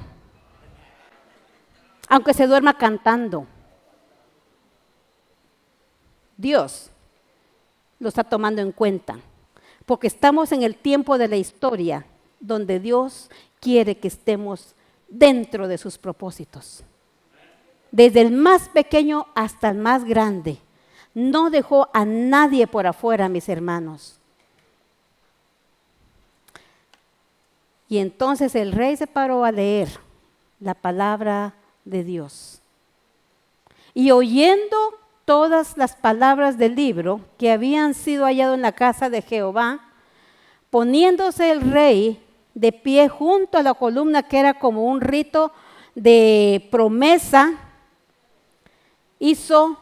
S1: aunque se duerma cantando, Dios lo está tomando en cuenta. Porque estamos en el tiempo de la historia donde Dios quiere que estemos dentro de sus propósitos. Desde el más pequeño hasta el más grande. No dejó a nadie por afuera, mis hermanos. Y entonces el rey se paró a leer la palabra de Dios. Y oyendo todas las palabras del libro que habían sido hallados en la casa de Jehová, poniéndose el rey de pie junto a la columna que era como un rito de promesa, hizo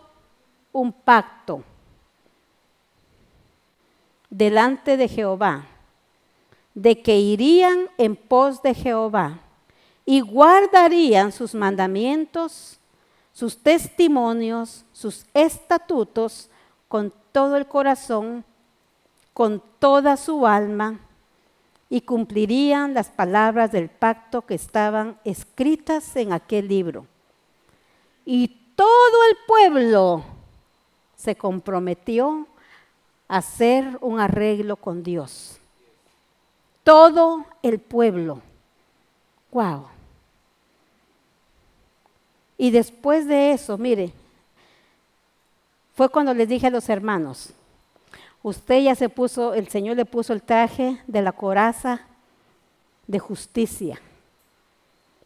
S1: un pacto delante de Jehová, de que irían en pos de Jehová y guardarían sus mandamientos, sus testimonios, sus estatutos con todo el corazón, con toda su alma, y cumplirían las palabras del pacto que estaban escritas en aquel libro. Y todo el pueblo se comprometió a hacer un arreglo con Dios. Todo el pueblo. Wow. Y después de eso, mire, fue cuando les dije a los hermanos, usted ya se puso, el Señor le puso el traje de la coraza de justicia,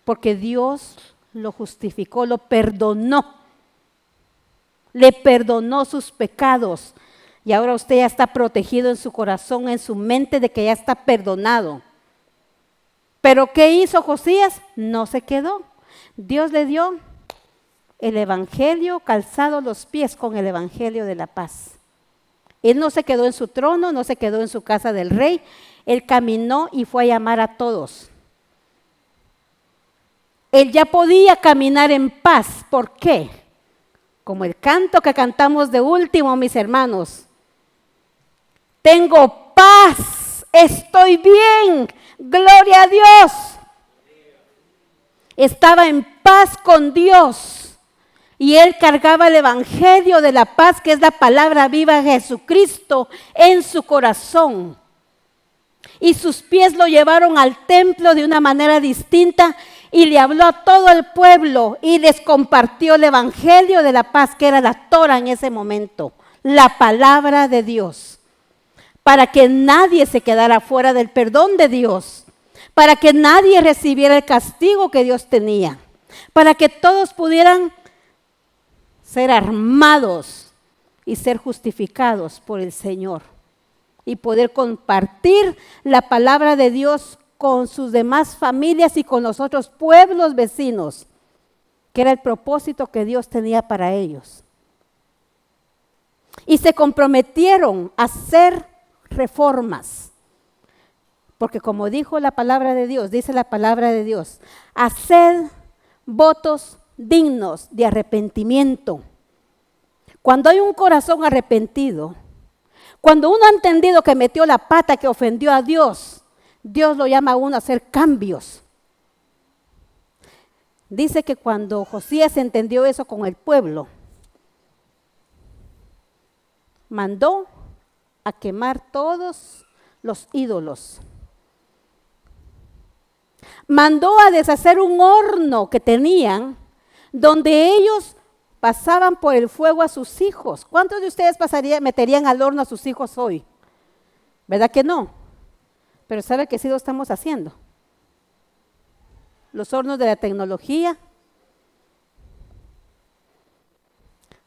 S1: porque Dios lo justificó, lo perdonó, le perdonó sus pecados. Y ahora usted ya está protegido en su corazón, en su mente, de que ya está perdonado. Pero ¿qué hizo Josías? No se quedó. Dios le dio el evangelio, calzado los pies con el evangelio de la paz. Él no se quedó en su trono, no se quedó en su casa del rey. Él caminó y fue a llamar a todos. Él ya podía caminar en paz. ¿Por qué? Como el canto que cantamos de último, mis hermanos. Tengo paz, estoy bien, gloria a Dios. Estaba en paz con Dios y él cargaba el evangelio de la paz, que es la palabra viva de Jesucristo, en su corazón. Y sus pies lo llevaron al templo de una manera distinta y le habló a todo el pueblo y les compartió el evangelio de la paz, que era la Torah en ese momento, la palabra de Dios. Para que nadie se quedara fuera del perdón de Dios, para que nadie recibiera el castigo que Dios tenía, para que todos pudieran ser armados y ser justificados por el Señor y poder compartir la palabra de Dios con sus demás familias y con los otros pueblos vecinos, que era el propósito que Dios tenía para ellos. Y se comprometieron a hacer reformas, porque como dijo la palabra de Dios, dice la palabra de Dios, haced votos dignos de arrepentimiento. Cuando hay un corazón arrepentido, cuando uno ha entendido que metió la pata, que ofendió a Dios, Dios lo llama a uno a hacer cambios. Dice que cuando Josías entendió eso con el pueblo, mandó a quemar todos los ídolos. Mandó a deshacer un horno que tenían, donde ellos pasaban por el fuego a sus hijos. ¿Cuántos de ustedes meterían al horno a sus hijos hoy? ¿Verdad que no? Pero ¿sabe que sí lo estamos haciendo? Los hornos de la tecnología,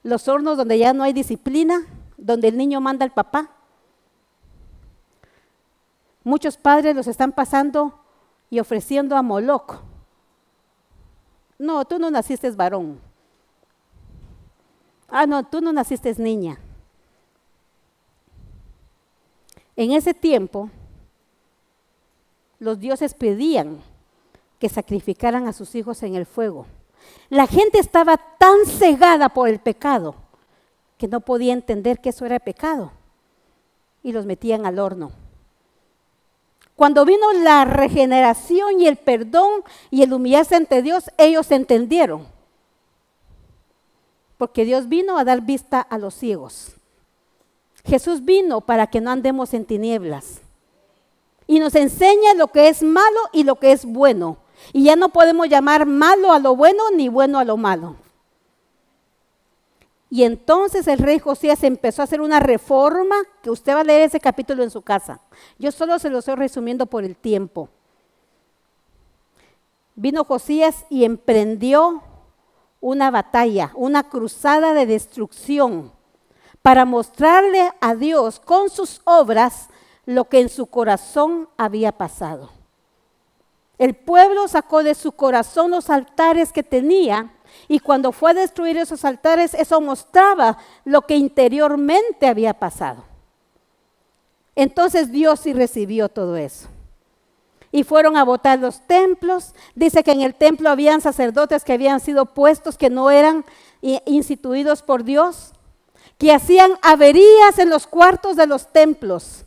S1: los hornos donde ya no hay disciplina, donde el niño manda al papá. Muchos padres los están pasando y ofreciendo a Moloc. No, tú no naciste varón. Ah, no, tú no naciste niña. En ese tiempo, los dioses pedían que sacrificaran a sus hijos en el fuego. La gente estaba tan cegada por el pecado que no podía entender que eso era pecado y los metían al horno. Cuando vino la regeneración y el perdón y el humillarse ante Dios, ellos entendieron. Porque Dios vino a dar vista a los ciegos. Jesús vino para que no andemos en tinieblas. Y nos enseña lo que es malo y lo que es bueno. Y ya no podemos llamar malo a lo bueno ni bueno a lo malo. Y entonces el rey Josías empezó a hacer una reforma, que usted va a leer ese capítulo en su casa. Yo solo se lo estoy resumiendo por el tiempo. Vino Josías y emprendió una batalla, una cruzada de destrucción, para mostrarle a Dios con sus obras lo que en su corazón había pasado. El pueblo sacó de su corazón los altares que tenía, y cuando fue a destruir esos altares, eso mostraba lo que interiormente había pasado. Entonces Dios sí recibió todo eso. Y fueron a botar los templos. Dice que en el templo habían sacerdotes que habían sido puestos, que no eran instituidos por Dios, que hacían averías en los cuartos de los templos.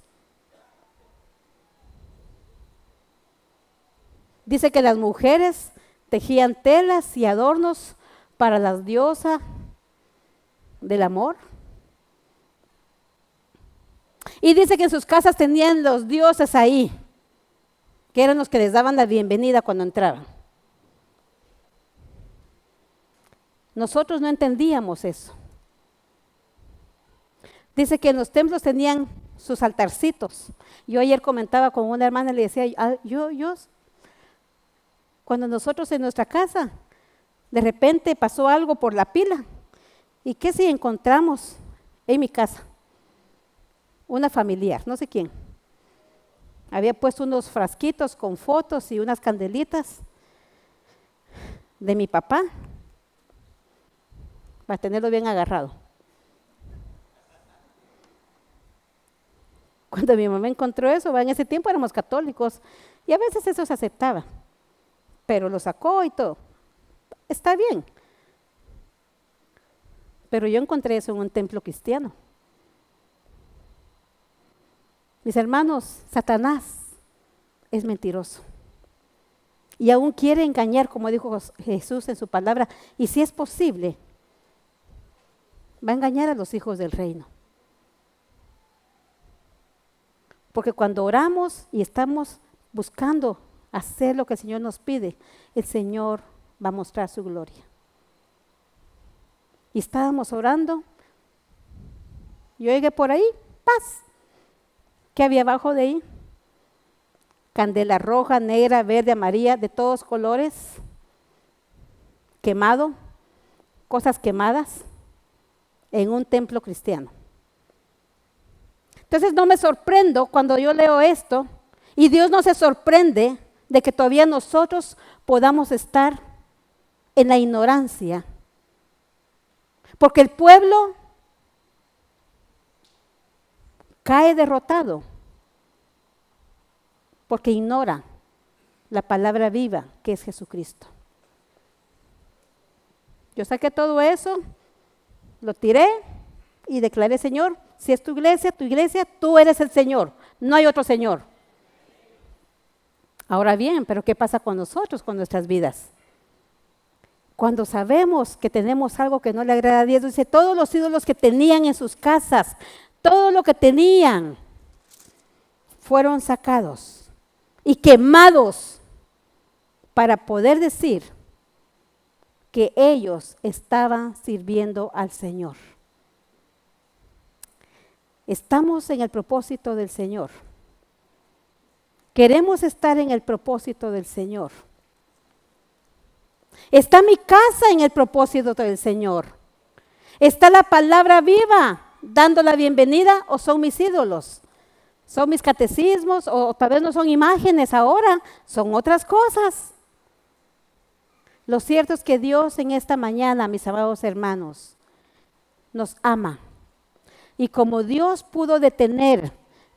S1: Dice que las mujeres tejían telas y adornos para las diosas del amor. Y dice que en sus casas tenían los dioses ahí, que eran los que les daban la bienvenida cuando entraban. Nosotros no entendíamos eso. Dice que en los templos tenían sus altarcitos. Yo ayer comentaba con una hermana y le decía, cuando nosotros en nuestra casa, de repente pasó algo por la pila, ¿y qué si encontramos en mi casa? Una familiar, no sé quién, había puesto unos frasquitos con fotos y unas candelitas de mi papá, para tenerlo bien agarrado. Cuando mi mamá encontró eso, en ese tiempo éramos católicos y a veces eso se aceptaba, pero lo sacó y todo. Está bien. Pero yo encontré eso en un templo cristiano. Mis hermanos, Satanás es mentiroso. Y aún quiere engañar, como dijo Jesús en su palabra, y si es posible, va a engañar a los hijos del reino. Porque cuando oramos y estamos buscando hacer lo que el Señor nos pide, el Señor va a mostrar su gloria. Y estábamos orando, yo llegué por ahí, paz. ¿Qué había abajo de ahí? Candela roja, negra, verde, amarilla, de todos colores, quemado, cosas quemadas en un templo cristiano. Entonces no me sorprendo cuando yo leo esto y Dios no se sorprende de que todavía nosotros podamos estar en la ignorancia. Porque el pueblo cae derrotado porque ignora la palabra viva que es Jesucristo. Yo saqué todo eso, lo tiré y declaré, Señor, si es tu iglesia, tú eres el Señor, no hay otro Señor. Ahora bien, pero ¿qué pasa con nosotros, con nuestras vidas? Cuando sabemos que tenemos algo que no le agrada a Dios, dice, todos los ídolos que tenían en sus casas, todo lo que tenían, fueron sacados y quemados para poder decir que ellos estaban sirviendo al Señor. Estamos en el propósito del Señor. Queremos estar en el propósito del Señor. ¿Está mi casa en el propósito del Señor? ¿Está la palabra viva dando la bienvenida o son mis ídolos? ¿Son mis catecismos o tal vez no son imágenes ahora? Son otras cosas. Lo cierto es que Dios en esta mañana, mis amados hermanos, nos ama. Y como Dios pudo detener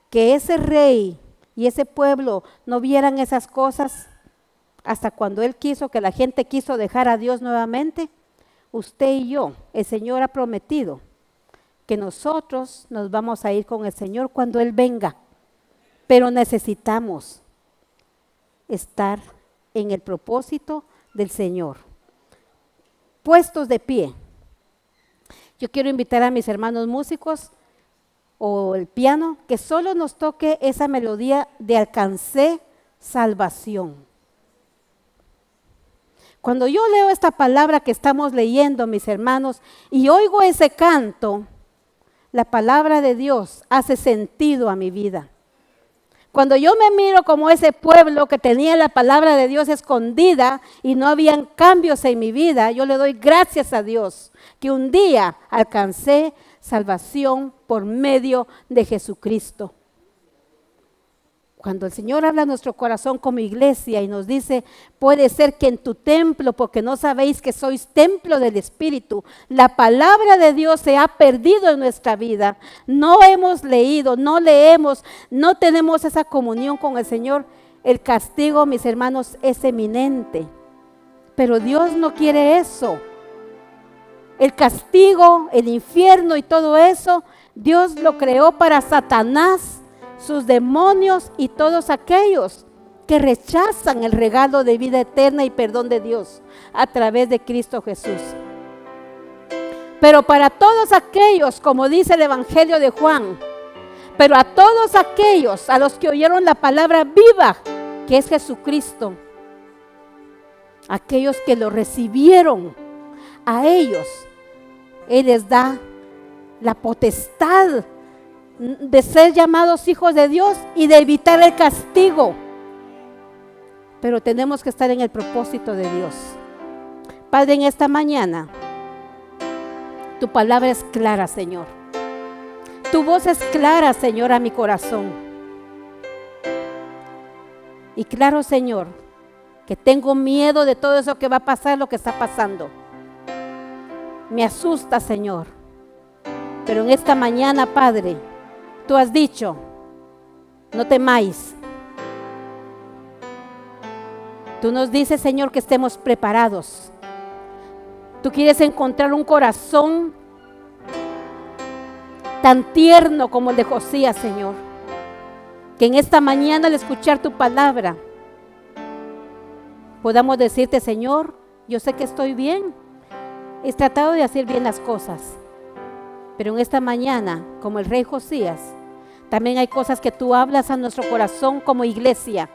S1: que ese rey y ese pueblo no vieran esas cosas hasta cuando Él quiso, que la gente quiso dejar a Dios nuevamente, usted y yo, el Señor ha prometido que nosotros nos vamos a ir con el Señor cuando Él venga. Pero necesitamos estar en el propósito del Señor. Puestos de pie. Yo quiero invitar a mis hermanos músicos o el piano que solo nos toque esa melodía de alcancé salvación. Cuando yo leo esta palabra que estamos leyendo, mis hermanos, y oigo ese canto, la palabra de Dios hace sentido a mi vida. Cuando yo me miro como ese pueblo que tenía la palabra de Dios escondida y no habían cambios en mi vida, yo le doy gracias a Dios que un día alcancé salvación por medio de Jesucristo. Cuando el Señor habla a nuestro corazón como iglesia y nos dice, puede ser que en tu templo, porque no sabéis que sois templo del Espíritu, la palabra de Dios se ha perdido en nuestra vida. No hemos leído, no leemos, no tenemos esa comunión con el Señor. El castigo, mis hermanos, es eminente. Pero Dios no quiere eso. El castigo, el infierno y todo eso, Dios lo creó para Satanás, sus demonios y todos aquellos que rechazan el regalo de vida eterna y perdón de Dios a través de Cristo Jesús. Pero para todos aquellos, como dice el Evangelio de Juan, pero a todos aquellos a los que oyeron la palabra viva, que es Jesucristo, aquellos que lo recibieron, a ellos Él les da la potestad de ser llamados hijos de Dios y de evitar el castigo. Pero tenemos que estar en el propósito de Dios. Padre, en esta mañana, tu palabra es clara, Señor. Tu voz es clara, Señor, a mi corazón. Y claro, Señor, que tengo miedo de todo eso que va a pasar, lo que está pasando. Me asusta, Señor. Pero en esta mañana, Padre, tú has dicho, no temáis. Tú nos dices, Señor, que estemos preparados. Tú quieres encontrar un corazón tan tierno como el de Josías, Señor. Que en esta mañana, al escuchar tu palabra, podamos decirte, Señor, yo sé que estoy bien. He tratado de hacer bien las cosas. Pero en esta mañana, como el rey Josías, también hay cosas que tú hablas a nuestro corazón como iglesia.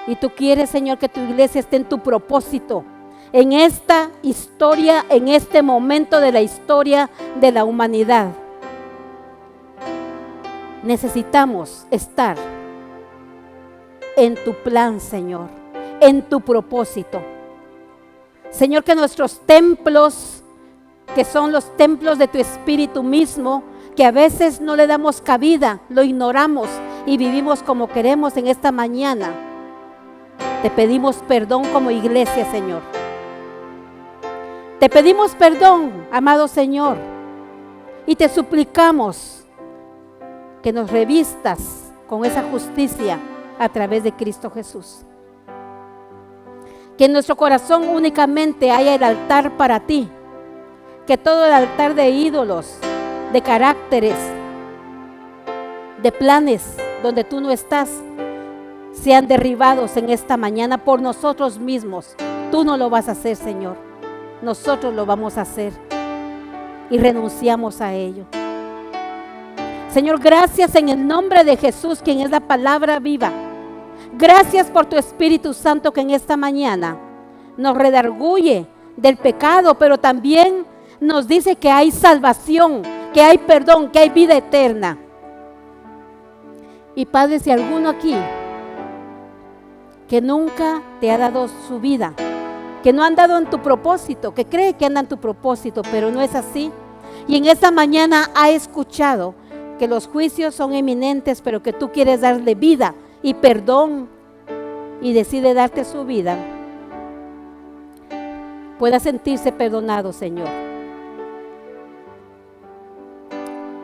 S1: Y tú quieres, Señor, que tu iglesia esté en tu propósito. En esta historia, en este momento de la historia de la humanidad. Necesitamos estar en tu plan, Señor, en tu propósito. Señor, que nuestros templos, que son los templos de tu Espíritu mismo, que a veces no le damos cabida, lo ignoramos y vivimos como queremos en esta mañana. Te pedimos perdón como iglesia, Señor. Te pedimos perdón, amado Señor, y te suplicamos que nos revistas con esa justicia a través de Cristo Jesús. Que en nuestro corazón únicamente haya el altar para ti. Que todo el altar de ídolos, de caracteres, de planes donde tú no estás, sean derribados en esta mañana por nosotros mismos. Tú no lo vas a hacer, Señor. Nosotros lo vamos a hacer y renunciamos a ello. Señor, gracias en el nombre de Jesús, quien es la palabra viva. Gracias por tu Espíritu Santo que en esta mañana nos redarguye del pecado, pero también nos dice que hay salvación, que hay perdón, que hay vida eterna. Y Padre, si alguno aquí que nunca te ha dado su vida, que no han dado en tu propósito, que cree que anda en tu propósito, pero no es así, y en esta mañana ha escuchado que los juicios son eminentes, pero que tú quieres darle vida y perdón, y decide darte su vida, pueda sentirse perdonado, Señor.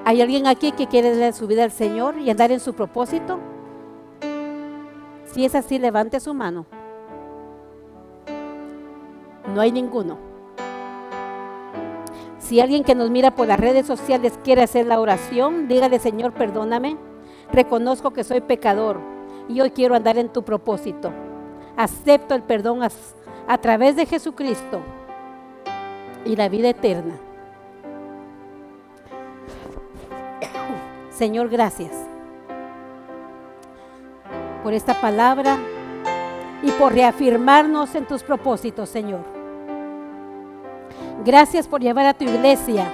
S1: ¿Hay alguien aquí que quiere dar su vida al Señor y andar en su propósito? Si es así, levante su mano. No hay ninguno. Si alguien que nos mira por las redes sociales quiere hacer la oración, dígale: Señor, perdóname, reconozco que soy pecador y hoy quiero andar en tu propósito. Acepto el perdón a través de Jesucristo y la vida eterna. Señor, gracias por esta palabra y por reafirmarnos en tus propósitos, Señor. Gracias por llevar a tu iglesia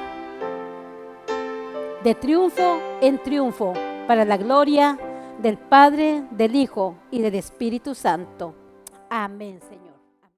S1: de triunfo en triunfo para la gloria del Padre, del Hijo y del Espíritu Santo. Amén, Señor.